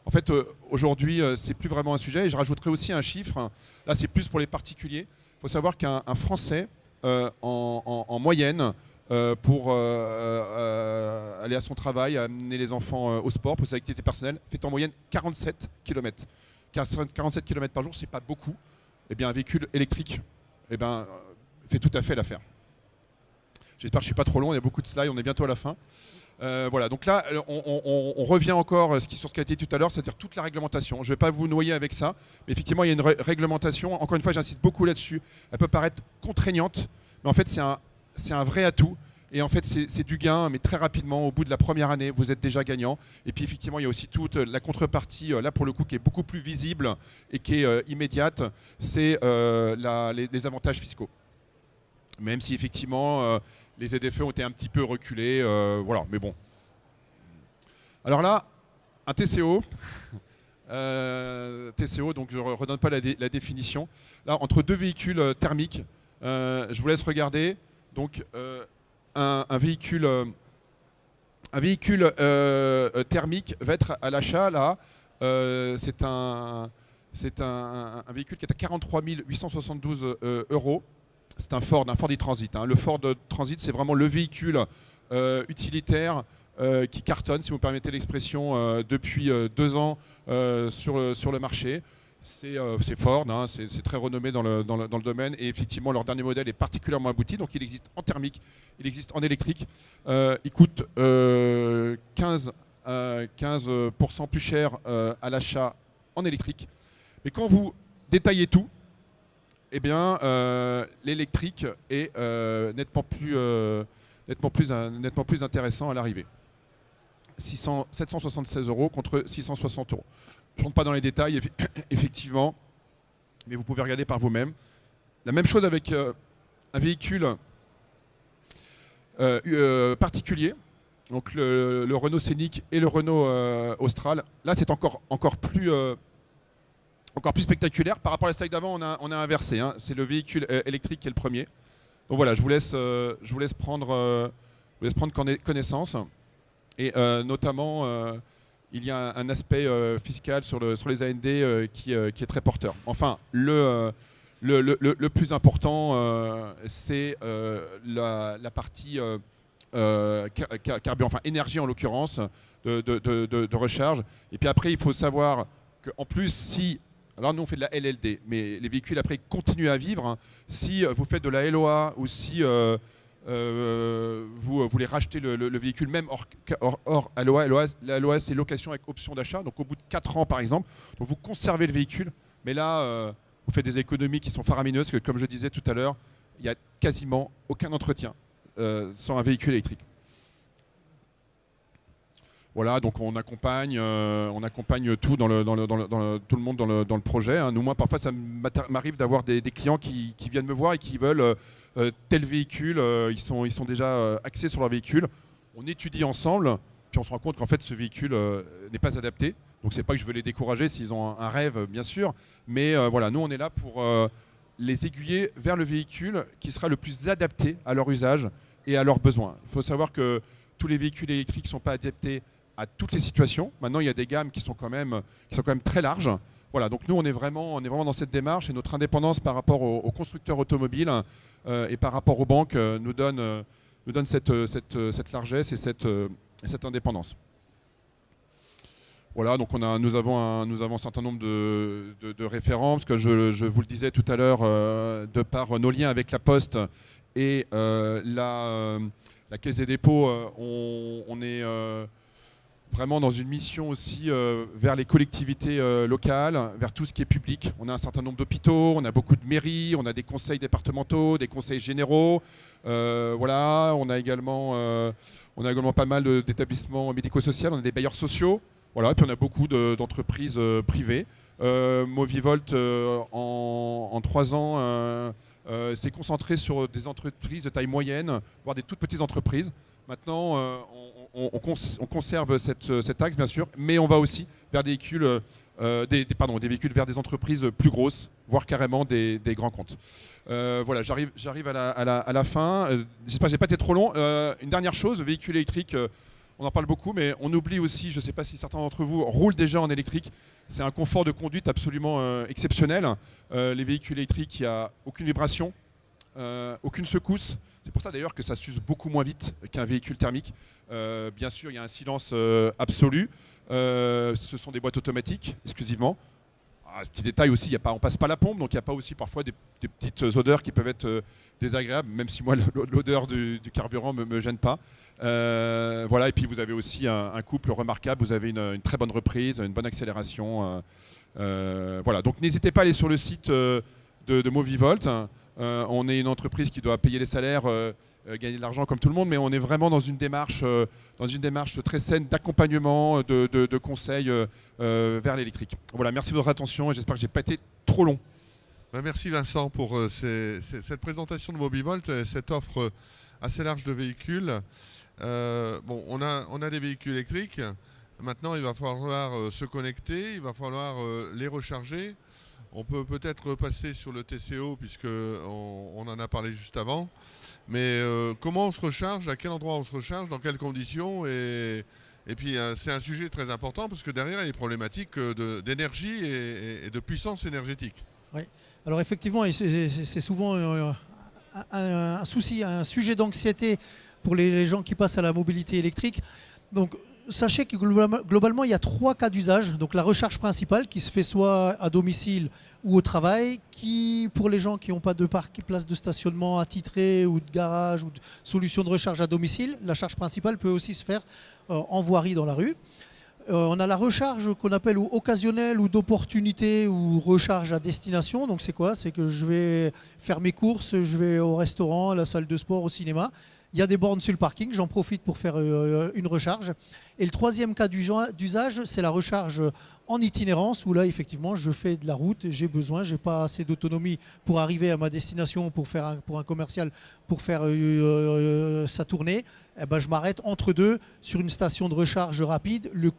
En fait, aujourd'hui, c'est plus vraiment un sujet. Et je rajouterai aussi un chiffre. Là, c'est plus pour les particuliers. Il faut savoir qu'un Français, en moyenne, pour aller à son travail, amener les enfants au sport, pour ses activités personnelles, fait en moyenne 47 km. 47 km par jour, c'est pas beaucoup. Eh bien, un véhicule électrique fait tout à fait l'affaire. J'espère que je ne suis pas trop long, il y a beaucoup de slides, on est bientôt à la fin. Voilà, donc là, on revient encore sur ce qui a été dit tout à l'heure, c'est-à-dire toute la réglementation. Je ne vais pas vous noyer avec ça, mais effectivement, il y a une réglementation. Encore une fois, j'insiste beaucoup là-dessus. Elle peut paraître contraignante, mais en fait, c'est un vrai atout. Et en fait, c'est du gain, mais très rapidement, au bout de la première année, vous êtes déjà gagnant. Et puis, effectivement, il y a aussi toute la contrepartie, là, pour le coup, qui est beaucoup plus visible et qui est immédiate, c'est les avantages fiscaux. Même si, effectivement... les ZFE ont été un petit peu reculés, voilà, mais bon. Alors là, un TCO, donc je ne redonne pas la définition. Là, entre 2 véhicules thermiques, je vous laisse regarder. Donc, un véhicule thermique va être à l'achat, là, c'est un véhicule qui est à 43 872 €. C'est un Ford e-Transit. Hein. Le Ford Transit, c'est vraiment le véhicule utilitaire qui cartonne, si vous me permettez l'expression, depuis 2 ans sur le marché. C'est Ford, hein, c'est très renommé dans le domaine. Et effectivement, leur dernier modèle est particulièrement abouti. Donc il existe en thermique, il existe en électrique. Il coûte 15% plus cher à l'achat en électrique. Mais quand vous détaillez tout, eh bien, l'électrique est nettement plus intéressant à l'arrivée. 776 € contre 660 €. Je ne rentre pas dans les détails, effectivement, mais vous pouvez regarder par vous-même. La même chose avec un véhicule particulier, donc le Renault Scénic et le Renault Austral. Là, c'est encore plus spectaculaire. Par rapport à la slide d'avant, on a inversé. Hein. C'est le véhicule électrique qui est le premier. Donc voilà, je vous laisse prendre connaissance. Et notamment, il y a un aspect fiscal sur les AND qui est très porteur. Enfin, le Le plus important, c'est la partie carburant, enfin énergie en l'occurrence, de recharge. Et puis après, il faut savoir qu'en plus, si... Alors nous, on fait de la LLD, mais les véhicules après continuent à vivre. Hein. Si vous faites de la LOA ou si vous voulez racheter le véhicule, même hors LOA, la LOA c'est location avec option d'achat. Donc au bout de 4 ans, par exemple, donc vous conservez le véhicule. Mais là, vous faites des économies qui sont faramineuses, que comme je disais tout à l'heure, il n'y a quasiment aucun entretien sans un véhicule électrique. Voilà, donc on accompagne tout tout le monde dans le projet. Hein. Nous, moi, parfois, ça m'arrive d'avoir des clients qui viennent me voir et qui veulent tel véhicule. Ils sont déjà axés sur leur véhicule. On étudie ensemble, puis on se rend compte qu'en fait, ce véhicule n'est pas adapté. Donc, c'est pas que je veux les décourager s'ils ont un rêve, bien sûr. Mais voilà, nous, on est là pour les aiguiller vers le véhicule qui sera le plus adapté à leur usage et à leurs besoins. Il faut savoir que tous les véhicules électriques ne sont pas adaptés à toutes les situations. Maintenant, il y a des gammes qui sont quand même très larges. Voilà, donc nous, on est vraiment dans cette démarche et notre indépendance par rapport aux constructeurs automobiles et par rapport aux banques nous donne cette largesse et cette indépendance. Voilà, donc nous avons un certain nombre de références, que je vous le disais tout à l'heure, de par nos liens avec la Poste et la Caisse des dépôts, on est vraiment dans une mission aussi vers les collectivités locales, vers tout ce qui est public. On a un certain nombre d'hôpitaux, on a beaucoup de mairies, on a des conseils départementaux, des conseils généraux. Voilà, on a également pas mal d'établissements médico-sociaux, on a des bailleurs sociaux. Voilà, et puis on a beaucoup d'entreprises privées. Movivolt, en 3 ans, s'est concentré sur des entreprises de taille moyenne, voire des toutes petites entreprises. Maintenant, on conserve cet axe, bien sûr, mais on va aussi vers des véhicules, des véhicules vers des entreprises plus grosses, voire carrément des grands comptes. Voilà, j'arrive à la fin. J'espère que je n'ai pas été trop long. Une dernière chose, véhicule électrique, on en parle beaucoup, mais on oublie aussi, je ne sais pas si certains d'entre vous roulent déjà en électrique, c'est un confort de conduite absolument exceptionnel. Les véhicules électriques, il n'y a aucune vibration, aucune secousse. C'est pour ça d'ailleurs que ça s'use beaucoup moins vite qu'un véhicule thermique. Bien sûr, il y a un silence absolu. Ce sont des boîtes automatiques exclusivement. Petit détail aussi, on ne passe pas la pompe, donc il n'y a pas aussi parfois des petites odeurs qui peuvent être désagréables, même si moi l'odeur du carburant ne me gêne pas. Voilà, et puis vous avez aussi un couple remarquable, vous avez une très bonne reprise, une bonne accélération. Voilà, donc n'hésitez pas à aller sur le site de Movivolt. On est une entreprise qui doit payer les salaires, gagner de l'argent comme tout le monde, mais on est vraiment dans une démarche très saine d'accompagnement, de conseils vers l'électrique. Voilà, merci de votre attention et j'espère que je n'ai pas été trop long. Merci Vincent pour cette présentation de Movivolt, cette offre assez large de véhicules. Bon, on a des véhicules électriques. Maintenant, il va falloir se connecter, il va falloir les recharger. On peut peut-être passer sur le TCO puisqu'on en a parlé juste avant. Mais comment on se recharge, à quel endroit on se recharge, dans quelles conditions et puis c'est un sujet très important parce que derrière il y a des problématiques d'énergie et de puissance énergétique. Oui. Alors effectivement, c'est souvent un souci, un sujet d'anxiété pour les gens qui passent à la mobilité électrique. Donc sachez que globalement, il y a 3 cas d'usage. Donc la recharge principale qui se fait soit à domicile ou au travail, qui pour les gens qui n'ont pas de place de stationnement attitré ou de garage ou de solution de recharge à domicile, la charge principale peut aussi se faire en voirie dans la rue. On a la recharge qu'on appelle occasionnelle ou d'opportunité ou recharge à destination. Donc c'est quoi? C'est que je vais faire mes courses, je vais au restaurant, à la salle de sport, au cinéma. Il y a des bornes sur le parking, j'en profite pour faire une recharge. Et le 3e cas d'usage, c'est la recharge en itinérance, où là, effectivement, je fais de la route, j'ai pas assez d'autonomie pour arriver à ma destination, pour un commercial, pour faire sa tournée. Eh ben, je m'arrête entre deux sur une station de recharge rapide, le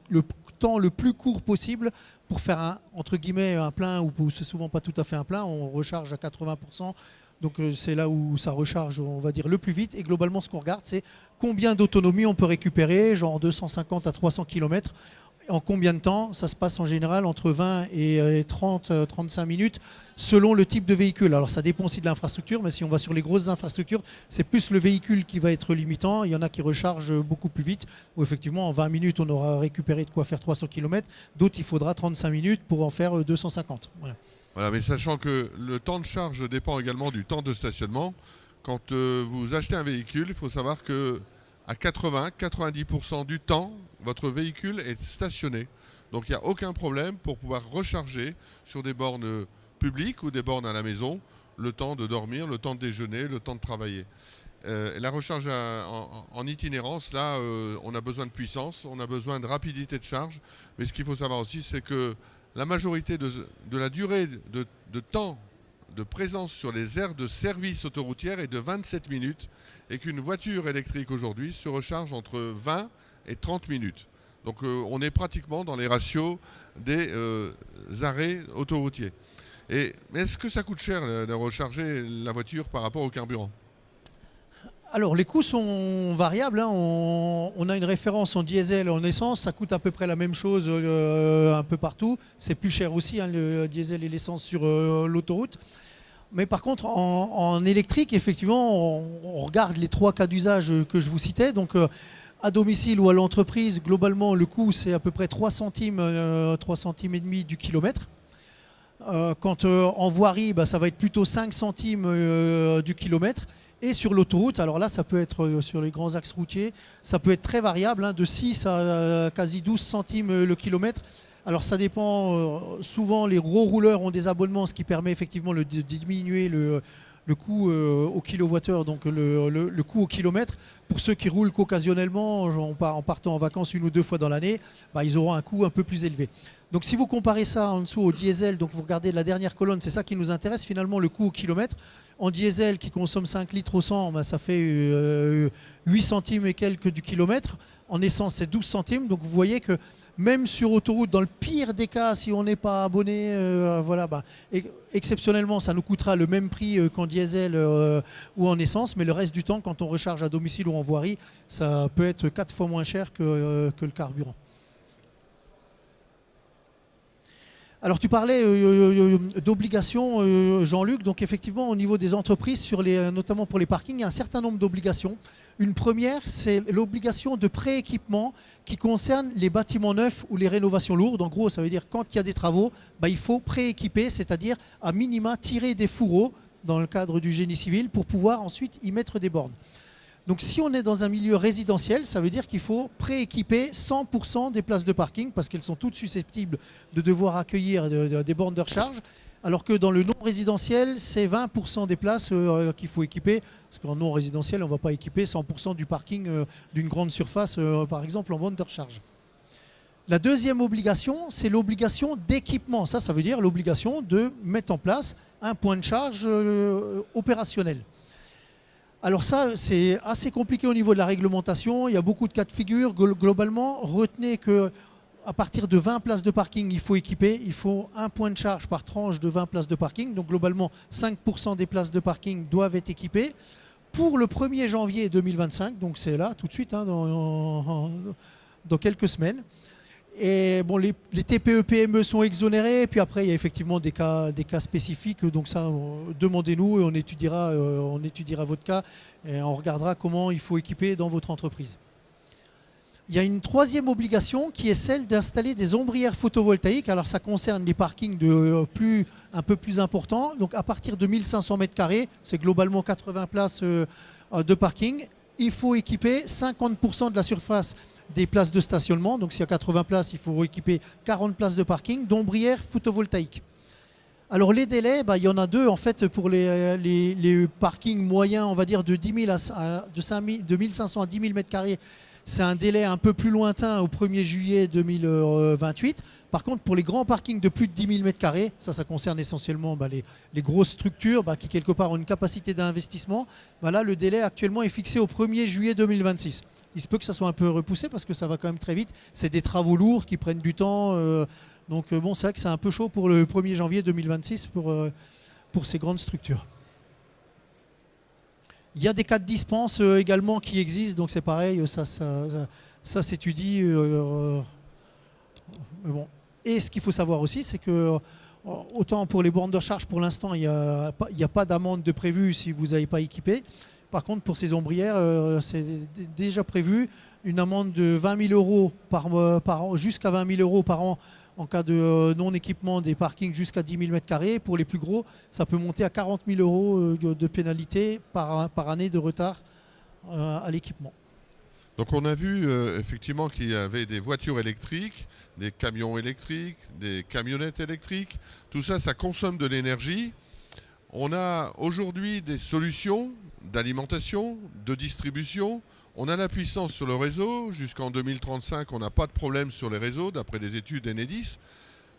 temps le plus court possible pour faire entre guillemets un plein, ou c'est souvent pas tout à fait un plein, on recharge à 80%. Donc c'est là où ça recharge, on va dire, le plus vite. Et globalement, ce qu'on regarde, c'est combien d'autonomie on peut récupérer, genre 250 à 300 km. En combien de temps? Ça se passe en général entre 20 et 30-35 minutes selon le type de véhicule. Alors ça dépend aussi de l'infrastructure, mais si on va sur les grosses infrastructures, c'est plus le véhicule qui va être limitant. Il y en a qui rechargent beaucoup plus vite, où effectivement en 20 minutes on aura récupéré de quoi faire 300 km. D'autres, il faudra 35 minutes pour en faire 250. Voilà, mais sachant que le temps de charge dépend également du temps de stationnement. Quand vous achetez un véhicule, il faut savoir que à 80-90% du temps, votre véhicule est stationné. Donc il n'y a aucun problème pour pouvoir recharger sur des bornes publiques ou des bornes à la maison, le temps de dormir, le temps de déjeuner, le temps de travailler. La recharge en itinérance, là, on a besoin de puissance, on a besoin de rapidité de charge. Mais ce qu'il faut savoir aussi, c'est que la majorité de la durée de temps de présence sur les aires de service autoroutière est de 27 minutes et qu'une voiture électrique aujourd'hui se recharge entre 20 et 30 minutes. Donc on est pratiquement dans les ratios des arrêts autoroutiers. Mais est-ce que ça coûte cher de recharger la voiture par rapport au carburant? Alors les coûts sont variables, hein. On a une référence en diesel et en essence, ça coûte à peu près la même chose un peu partout. C'est plus cher aussi, hein, le diesel et l'essence sur l'autoroute. Mais par contre, en électrique, effectivement, on regarde les 3 cas d'usage que je vous citais. Donc à domicile ou à l'entreprise, globalement, le coût, c'est à peu près 3 centimes, 3 centimes et demi du kilomètre. Quand en voirie, ça va être plutôt 5 centimes du kilomètre. Et sur l'autoroute, alors là, ça peut être sur les grands axes routiers, ça peut être très variable, hein, de 6 à quasi 12 centimes le kilomètre. Alors ça dépend, souvent les gros rouleurs ont des abonnements, ce qui permet effectivement de diminuer le coût au kilowattheure, donc le coût au kilomètre. Pour ceux qui roulent qu'occasionnellement, en partant en vacances 1 ou 2 fois dans l'année, ils auront un coût un peu plus élevé. Donc si vous comparez ça en dessous au diesel, donc vous regardez la dernière colonne, c'est ça qui nous intéresse finalement, le coût au kilomètre. En diesel qui consomme 5 litres au 100, ça fait 8 centimes et quelques du kilomètre. En essence, c'est 12 centimes. Donc vous voyez que même sur autoroute, dans le pire des cas, si on n'est pas abonné, exceptionnellement, ça nous coûtera le même prix qu'en diesel ou en essence. Mais le reste du temps, quand on recharge à domicile ou en voirie, ça peut être 4 fois moins cher que le carburant. Alors tu parlais d'obligations, Jean-Luc. Donc effectivement, au niveau des entreprises, notamment pour les parkings, il y a un certain nombre d'obligations. Une première, c'est l'obligation de prééquipement qui concerne les bâtiments neufs ou les rénovations lourdes. En gros, ça veut dire quand il y a des travaux, il faut prééquiper, c'est-à-dire à minima tirer des fourreaux dans le cadre du génie civil pour pouvoir ensuite y mettre des bornes. Donc si on est dans un milieu résidentiel, ça veut dire qu'il faut prééquiper 100% des places de parking parce qu'elles sont toutes susceptibles de devoir accueillir des bornes de recharge. Alors que dans le non résidentiel, c'est 20% des places qu'il faut équiper. Parce qu'en non résidentiel, on ne va pas équiper 100% du parking d'une grande surface, par exemple en borne de recharge. La deuxième obligation, c'est l'obligation d'équipement. Ça veut dire l'obligation de mettre en place un point de charge opérationnel. Alors ça, c'est assez compliqué au niveau de la réglementation. Il y a beaucoup de cas de figure. Globalement, retenez qu'à partir de 20 places de parking, il faut équiper. Il faut un point de charge par tranche de 20 places de parking. Donc globalement, 5% des places de parking doivent être équipées. Pour le 1er janvier 2025, donc c'est là tout de suite, hein, dans quelques semaines. Et bon, les TPE-PME sont exonérés, puis après il y a effectivement des cas spécifiques, donc ça demandez-nous et on étudiera votre cas et on regardera comment il faut équiper dans votre entreprise. Il y a une troisième obligation qui est celle d'installer des ombrières photovoltaïques. Alors ça concerne les parkings un peu plus importants, donc à partir de 1500 m², c'est globalement 80 places de parking. Il faut équiper 50% de la surface des places de stationnement. Donc s'il y a 80 places, il faut équiper 40 places de parking d'ombrières photovoltaïques. Alors les délais, il y en a 2 en fait pour les parkings moyens, on va dire de 1500 à 10 000 m². C'est un délai un peu plus lointain au 1er juillet 2028. Par contre, pour les grands parkings de plus de 10 000 m², ça concerne essentiellement les grosses structures qui quelque part ont une capacité d'investissement. Là, le délai actuellement est fixé au 1er juillet 2026. Il se peut que ça soit un peu repoussé parce que ça va quand même très vite. C'est des travaux lourds qui prennent du temps. Donc bon, c'est vrai que c'est un peu chaud pour le 1er janvier 2026 pour ces grandes structures. Il y a des cas de dispense également qui existent, donc c'est pareil, ça s'étudie Mais bon. Et ce qu'il faut savoir aussi, c'est que autant pour les bornes de recharge, pour l'instant, il n'y a pas d'amende de prévu si vous n'avez pas équipé. Par contre, pour ces ombrières, c'est déjà prévu une amende de 20 000 euros par an, jusqu'à 20 000 euros par an en cas de non-équipement des parkings jusqu'à 10 000 m². Pour les plus gros, ça peut monter à 40 000 euros de pénalité par année de retard à l'équipement. Donc on a vu effectivement qu'il y avait des voitures électriques, des camions électriques, des camionnettes électriques. Tout ça, ça consomme de l'énergie. On a aujourd'hui des solutions d'alimentation, de distribution. On a la puissance sur le réseau. Jusqu'en 2035, on n'a pas de problème sur les réseaux, d'après des études Enedis.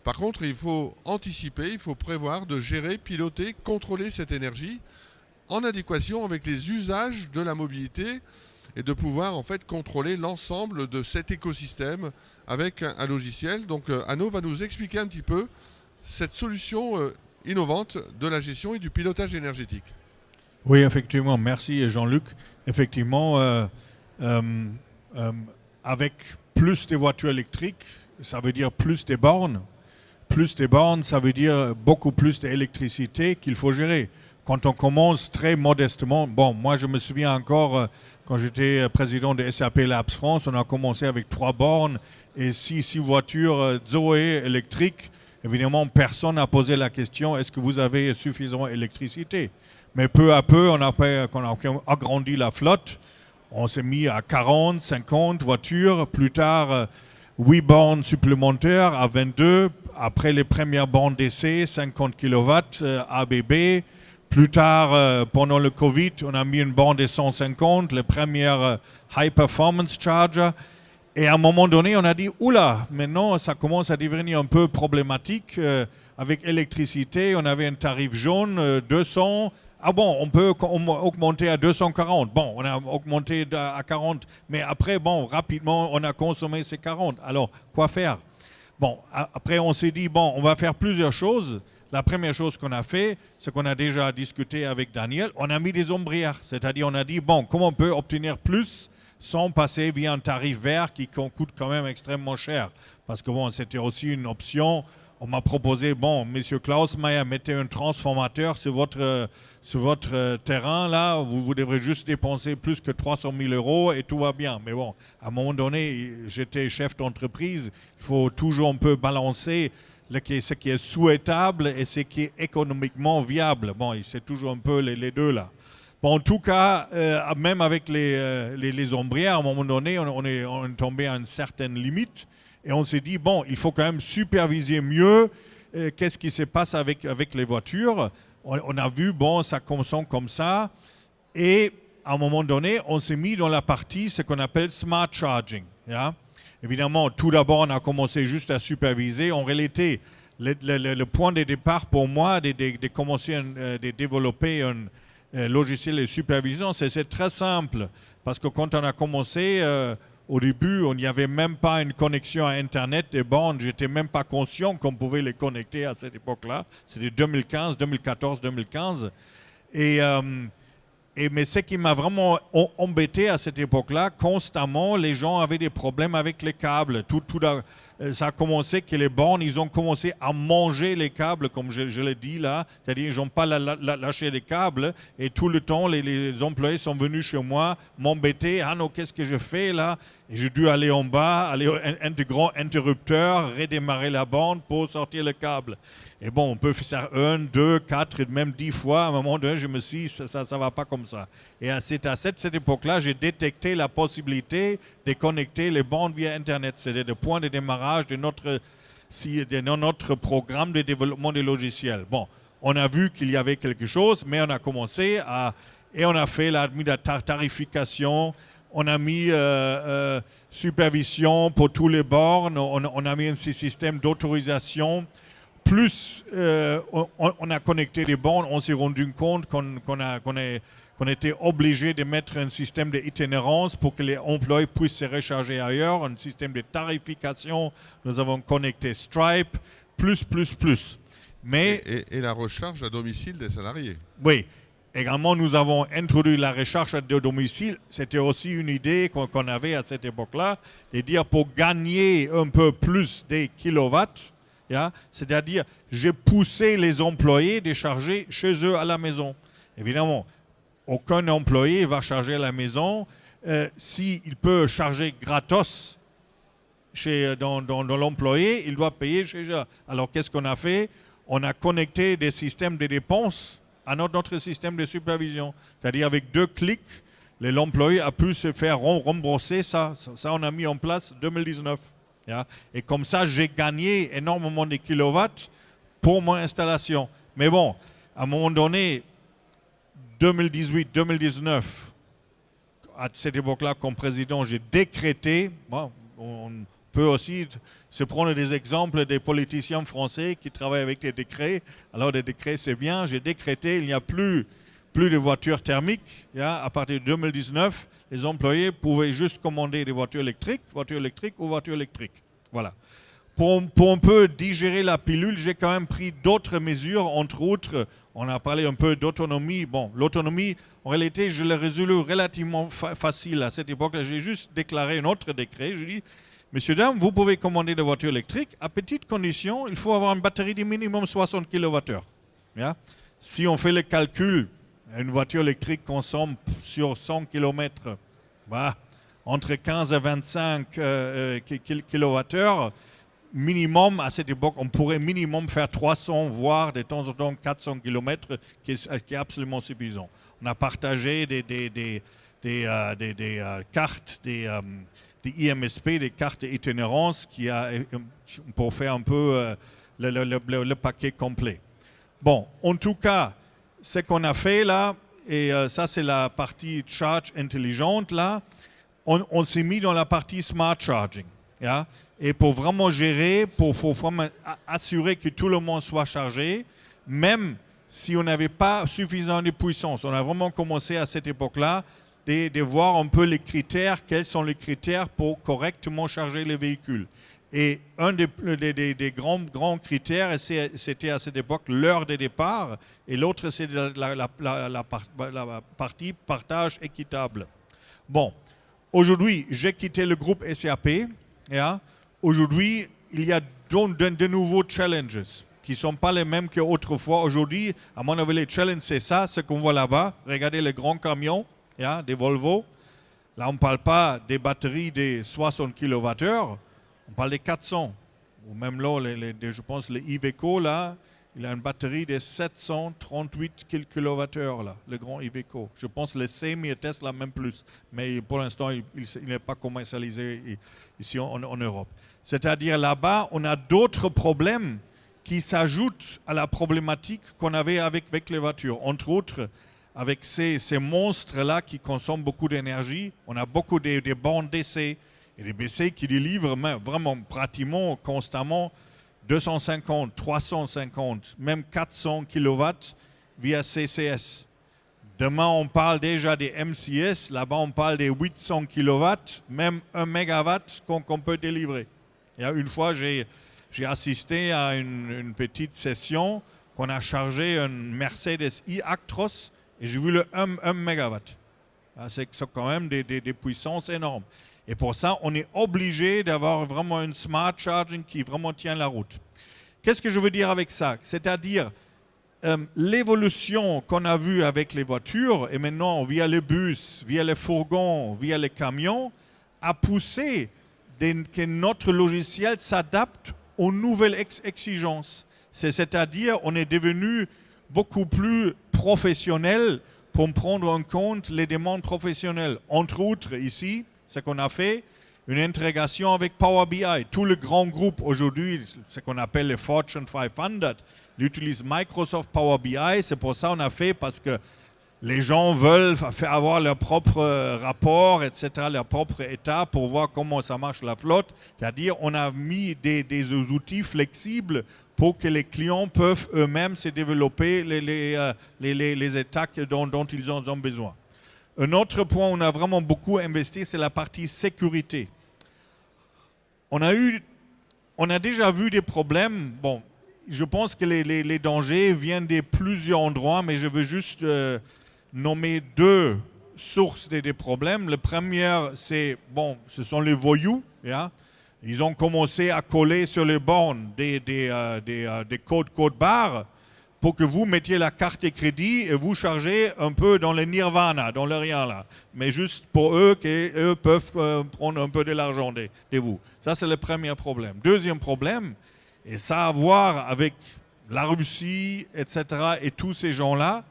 Par contre, il faut anticiper, il faut prévoir de gérer, piloter, contrôler cette énergie en adéquation avec les usages de la mobilité et de pouvoir en fait contrôler l'ensemble de cet écosystème avec un logiciel. Donc Hanno va nous expliquer un petit peu cette solution innovante de la gestion et du pilotage énergétique. Oui, effectivement. Merci Jean-Luc. Effectivement, avec plus de voitures électriques, ça veut dire plus de bornes. Plus de bornes, ça veut dire beaucoup plus d'électricité qu'il faut gérer. Quand on commence très modestement, bon, moi je me souviens encore quand j'étais président de SAP Labs France, on a commencé avec 3 bornes et 6 voitures Zoé électriques. Évidemment, personne n'a posé la question, est-ce que vous avez suffisamment d'électricité? Mais peu à peu, quand on a agrandi la flotte, on s'est mis à 40, 50 voitures. Plus tard, 8 bornes supplémentaires à 22. Après les premières bornes d'essai, 50 kW ABB. Plus tard, pendant le Covid, on a mis une borne de 150, les premières High Performance Charger. Et à un moment donné, on a dit, oula, maintenant ça commence à devenir un peu problématique. Avec l'électricité, on avait un tarif jaune, 200. Ah bon, on peut augmenter à 240. Bon, on a augmenté à 40. Mais après, bon, rapidement, on a consommé ces 40. Alors, quoi faire? Bon, après, on s'est dit, bon, on va faire plusieurs choses. La première chose qu'on a fait, c'est qu'on a déjà discuté avec Daniel, on a mis des ombrières. C'est-à-dire, on a dit, bon, comment on peut obtenir plus sans passer via un tarif vert qui coûte quand même extrêmement cher. Parce que bon, c'était aussi une option. On m'a proposé, bon, monsieur Klausmeier, mettez un transformateur sur votre terrain, là, vous devrez juste dépenser plus que 300 000 euros et tout va bien. Mais bon, à un moment donné, j'étais chef d'entreprise, il faut toujours un peu balancer ce qui est souhaitable et ce qui est économiquement viable. Bon, c'est toujours un peu les deux là. Bon, en tout cas, même avec les ombrières, à un moment donné, on est tombé à une certaine limite. Et on s'est dit, bon, il faut quand même superviser mieux qu'est-ce qui se passe avec les voitures. On a vu, bon, ça consomme comme ça. Et à un moment donné, on s'est mis dans la partie, ce qu'on appelle smart charging. Yeah? Évidemment, tout d'abord, on a commencé juste à superviser. En réalité, le point de départ pour moi de commencer à développer un logiciel de supervision, c'est très simple. Parce que quand on a commencé... au début, il n'y avait même pas une connexion à Internet des bornes. Je n'étais même pas conscient qu'on pouvait les connecter à cette époque-là. C'était 2015, 2014, 2015. Mais ce qui m'a vraiment embêté à cette époque-là, constamment, les gens avaient des problèmes avec les câbles. Ça a commencé que les bornes, ils ont commencé à manger les câbles, comme je l'ai dit là. C'est-à-dire, ils n'ont pas lâché les câbles. Et tout le temps, les employés sont venus chez moi m'embêter. Ah non, qu'est-ce que je fais là? Et j'ai dû aller en bas, aller au grand interrupteur, redémarrer la borne pour sortir le câble. Et bon, on peut faire ça 1, 2, 4 et même 10 fois. À un moment donné, je me suis dit, ça ne va pas comme ça. Et c'est à cette époque-là, j'ai détecté la possibilité de connecter les bornes via Internet. C'était le point de démarrage de notre programme de développement des logiciels. Bon, on a vu qu'il y avait quelque chose, mais on a commencé et on a fait la tarification. On a mis supervision pour tous les bornes. On a mis un système d'autorisation. Plus on a connecté les bornes, on s'est rendu compte qu'on était obligé de mettre un système d'itinérance pour que les employés puissent se recharger ailleurs, un système de tarification. Nous avons connecté Stripe, plus. Mais, et la recharge à domicile des salariés. Oui. Également, nous avons introduit la recherche à domicile. C'était aussi une idée qu'on avait à cette époque-là, de dire pour gagner un peu plus des kilowatts, c'est-à-dire j'ai poussé les employés de charger chez eux à la maison. Évidemment, aucun employé va charger à la maison s'il peut charger gratos dans l'employé, il doit payer chez eux. Alors qu'est-ce qu'on a fait? On a connecté des systèmes de dépenses à notre système de supervision. C'est-à-dire avec 2 clics, l'employé a pu se faire rembourser ça. Ça, on a mis en place en 2019. Et comme ça, j'ai gagné énormément de kilowatts pour mon installation. Mais bon, à un moment donné, 2018-2019, à cette époque-là, comme président, j'ai décrété, on peut aussi se prendre des exemples des politiciens français qui travaillent avec des décrets. Alors des décrets, c'est bien. J'ai décrété, il n'y a plus de voitures thermiques. À partir de 2019, les employés pouvaient juste commander des voitures électriques ou voitures électriques. Voilà. Pour un peu digérer la pilule, j'ai quand même pris d'autres mesures, entre autres, on a parlé un peu d'autonomie. Bon, l'autonomie, en réalité, je l'ai résolu relativement facile à cette époque-là. J'ai juste déclaré un autre décret. Je dis, messieurs, dames, vous pouvez commander des voitures électriques. À petite condition, il faut avoir une batterie de minimum 60 kWh. Si on fait le calcul, une voiture électrique consomme sur 100 km entre 15 et 25 kWh. Minimum, à cette époque, on pourrait minimum faire 300, voire de temps en temps 400 km, qui est absolument suffisant. On a partagé des cartes, des IMSP, des cartes d'itinérance pour faire un peu le paquet complet. Bon, en tout cas, ce qu'on a fait là, et ça c'est la partie charge intelligente là, on s'est mis dans la partie smart charging. Et pour vraiment gérer, pour vraiment assurer que tout le monde soit chargé, même si on n'avait pas suffisamment de puissance. On a vraiment commencé à cette époque-là de voir un peu les critères, quels sont les critères pour correctement charger les véhicules. Et un des grands critères, c'était à cette époque l'heure de départ, et l'autre, c'est la partie partage équitable. Bon, aujourd'hui, j'ai quitté le groupe SAP. Aujourd'hui, il y a de nouveaux challenges qui ne sont pas les mêmes qu'autrefois. Aujourd'hui, à mon avis, les challenges, c'est ça, ce qu'on voit là-bas. Regardez les grands camions, des Volvo. Là, on ne parle pas des batteries de 60 kWh, on parle des 400. Ou même là, je pense, les Iveco, là, il a une batterie de 738 kWh, là, le grand Iveco. Je pense que les Semi et Tesla, même plus. Mais pour l'instant, il n'est pas commercialisé ici en Europe. C'est-à-dire là-bas, on a d'autres problèmes qui s'ajoutent à la problématique qu'on avait avec les voitures. Entre autres, avec ces monstres-là qui consomment beaucoup d'énergie, on a beaucoup de bornes d'essai et des BC qui délivrent vraiment pratiquement, constamment, 250, 350, même 400 kW via CCS. Demain, on parle déjà des MCS. Là-bas, on parle des 800 kW, même 1 MW qu'on peut délivrer. Et une fois, j'ai assisté à une petite session qu'on a chargé un Mercedes e-Actros et j'ai vu le 1 MW. C'est quand même des puissances énormes. Et pour ça, on est obligé d'avoir vraiment une smart charging qui vraiment tient la route. Qu'est-ce que je veux dire avec ça? C'est-à-dire, l'évolution qu'on a vue avec les voitures, et maintenant via les bus, via les fourgons, via les camions, a poussé que notre logiciel s'adapte aux nouvelles exigences. C'est-à-dire, on est devenu beaucoup plus professionnel pour prendre en compte les demandes professionnelles. Entre autres, ici, ce qu'on a fait, une intégration avec Power BI. Tous les grands groupes aujourd'hui, ce qu'on appelle les Fortune 500, utilisent Microsoft Power BI. C'est pour ça qu'on a fait, parce que les gens veulent avoir leur propre rapport, etc., leur propre état pour voir comment ça marche la flotte. C'est-à-dire on a mis des outils flexibles pour que les clients peuvent eux-mêmes se développer les états dont ils ont besoin. Un autre point où on a vraiment beaucoup investi, c'est la partie sécurité. On a déjà vu des problèmes. Bon, je pense que les dangers viennent de plusieurs endroits, mais je veux juste nommer deux sources des problèmes. Le premier, c'est, bon, ce sont les voyous. Yeah? Ils ont commencé à coller sur les bornes des codes barres pour que vous mettiez la carte de crédit et vous chargez un peu dans le nirvana, dans le rien là. Mais juste pour eux, qu'eux peuvent prendre un peu de l'argent de vous. Ça, c'est le premier problème. Deuxième problème, et ça a à voir avec la Russie, etc. et tous ces gens-là,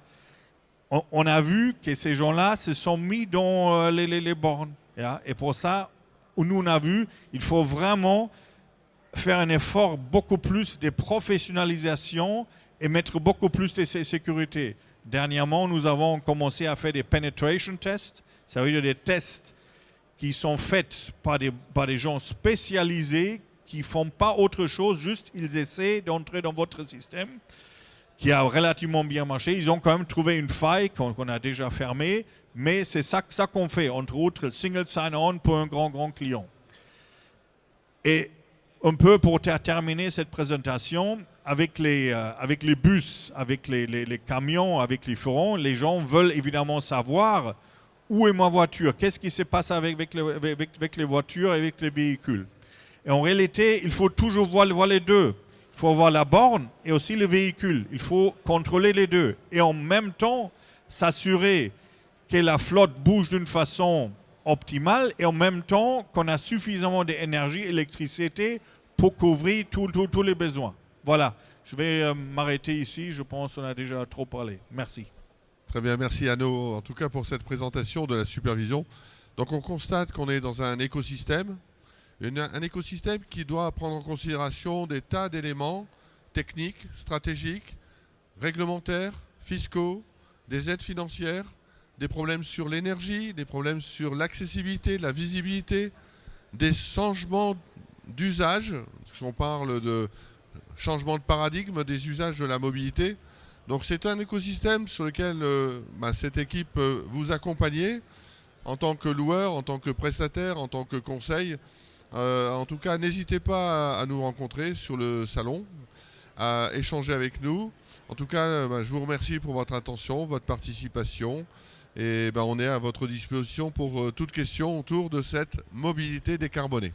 on a vu que ces gens-là se sont mis dans les bornes. Yeah? Et pour ça, nous, on a vu, il faut vraiment faire un effort beaucoup plus de professionnalisation et mettre beaucoup plus de sécurité. Dernièrement, nous avons commencé à faire des penetration tests, ça veut dire des tests qui sont faits par des gens spécialisés qui ne font pas autre chose, juste ils essaient d'entrer dans votre système, qui a relativement bien marché. Ils ont quand même trouvé une faille qu'on a déjà fermée, mais c'est ça qu'on fait, entre autres, le single sign-on pour un grand client. Et un peu pour terminer cette présentation, avec les bus, avec les camions, avec les fourgons, les gens veulent évidemment savoir où est ma voiture, qu'est-ce qui se passe avec les voitures et avec les véhicules. Et en réalité, il faut toujours voir les deux. Il faut voir la borne et aussi le véhicule. Il faut contrôler les deux. Et en même temps, s'assurer que la flotte bouge d'une façon optimale et en même temps qu'on a suffisamment d'énergie, d'électricité pour couvrir tous les besoins. Voilà, je vais m'arrêter ici. Je pense qu'on a déjà trop parlé. Merci. Très bien, merci Anno, en tout cas pour cette présentation de la supervision. Donc on constate qu'on est dans un écosystème qui doit prendre en considération des tas d'éléments techniques, stratégiques, réglementaires, fiscaux, des aides financières, des problèmes sur l'énergie, des problèmes sur l'accessibilité, la visibilité, des changements d'usage, parce qu'on parle de changement de paradigme des usages de la mobilité. Donc c'est un écosystème sur lequel cette équipe peut vous accompagner en tant que loueur, en tant que prestataire, en tant que conseil. En tout cas, n'hésitez pas à nous rencontrer sur le salon, à échanger avec nous. En tout cas, je vous remercie pour votre attention, votre participation. Et on est à votre disposition pour toute question autour de cette mobilité décarbonée.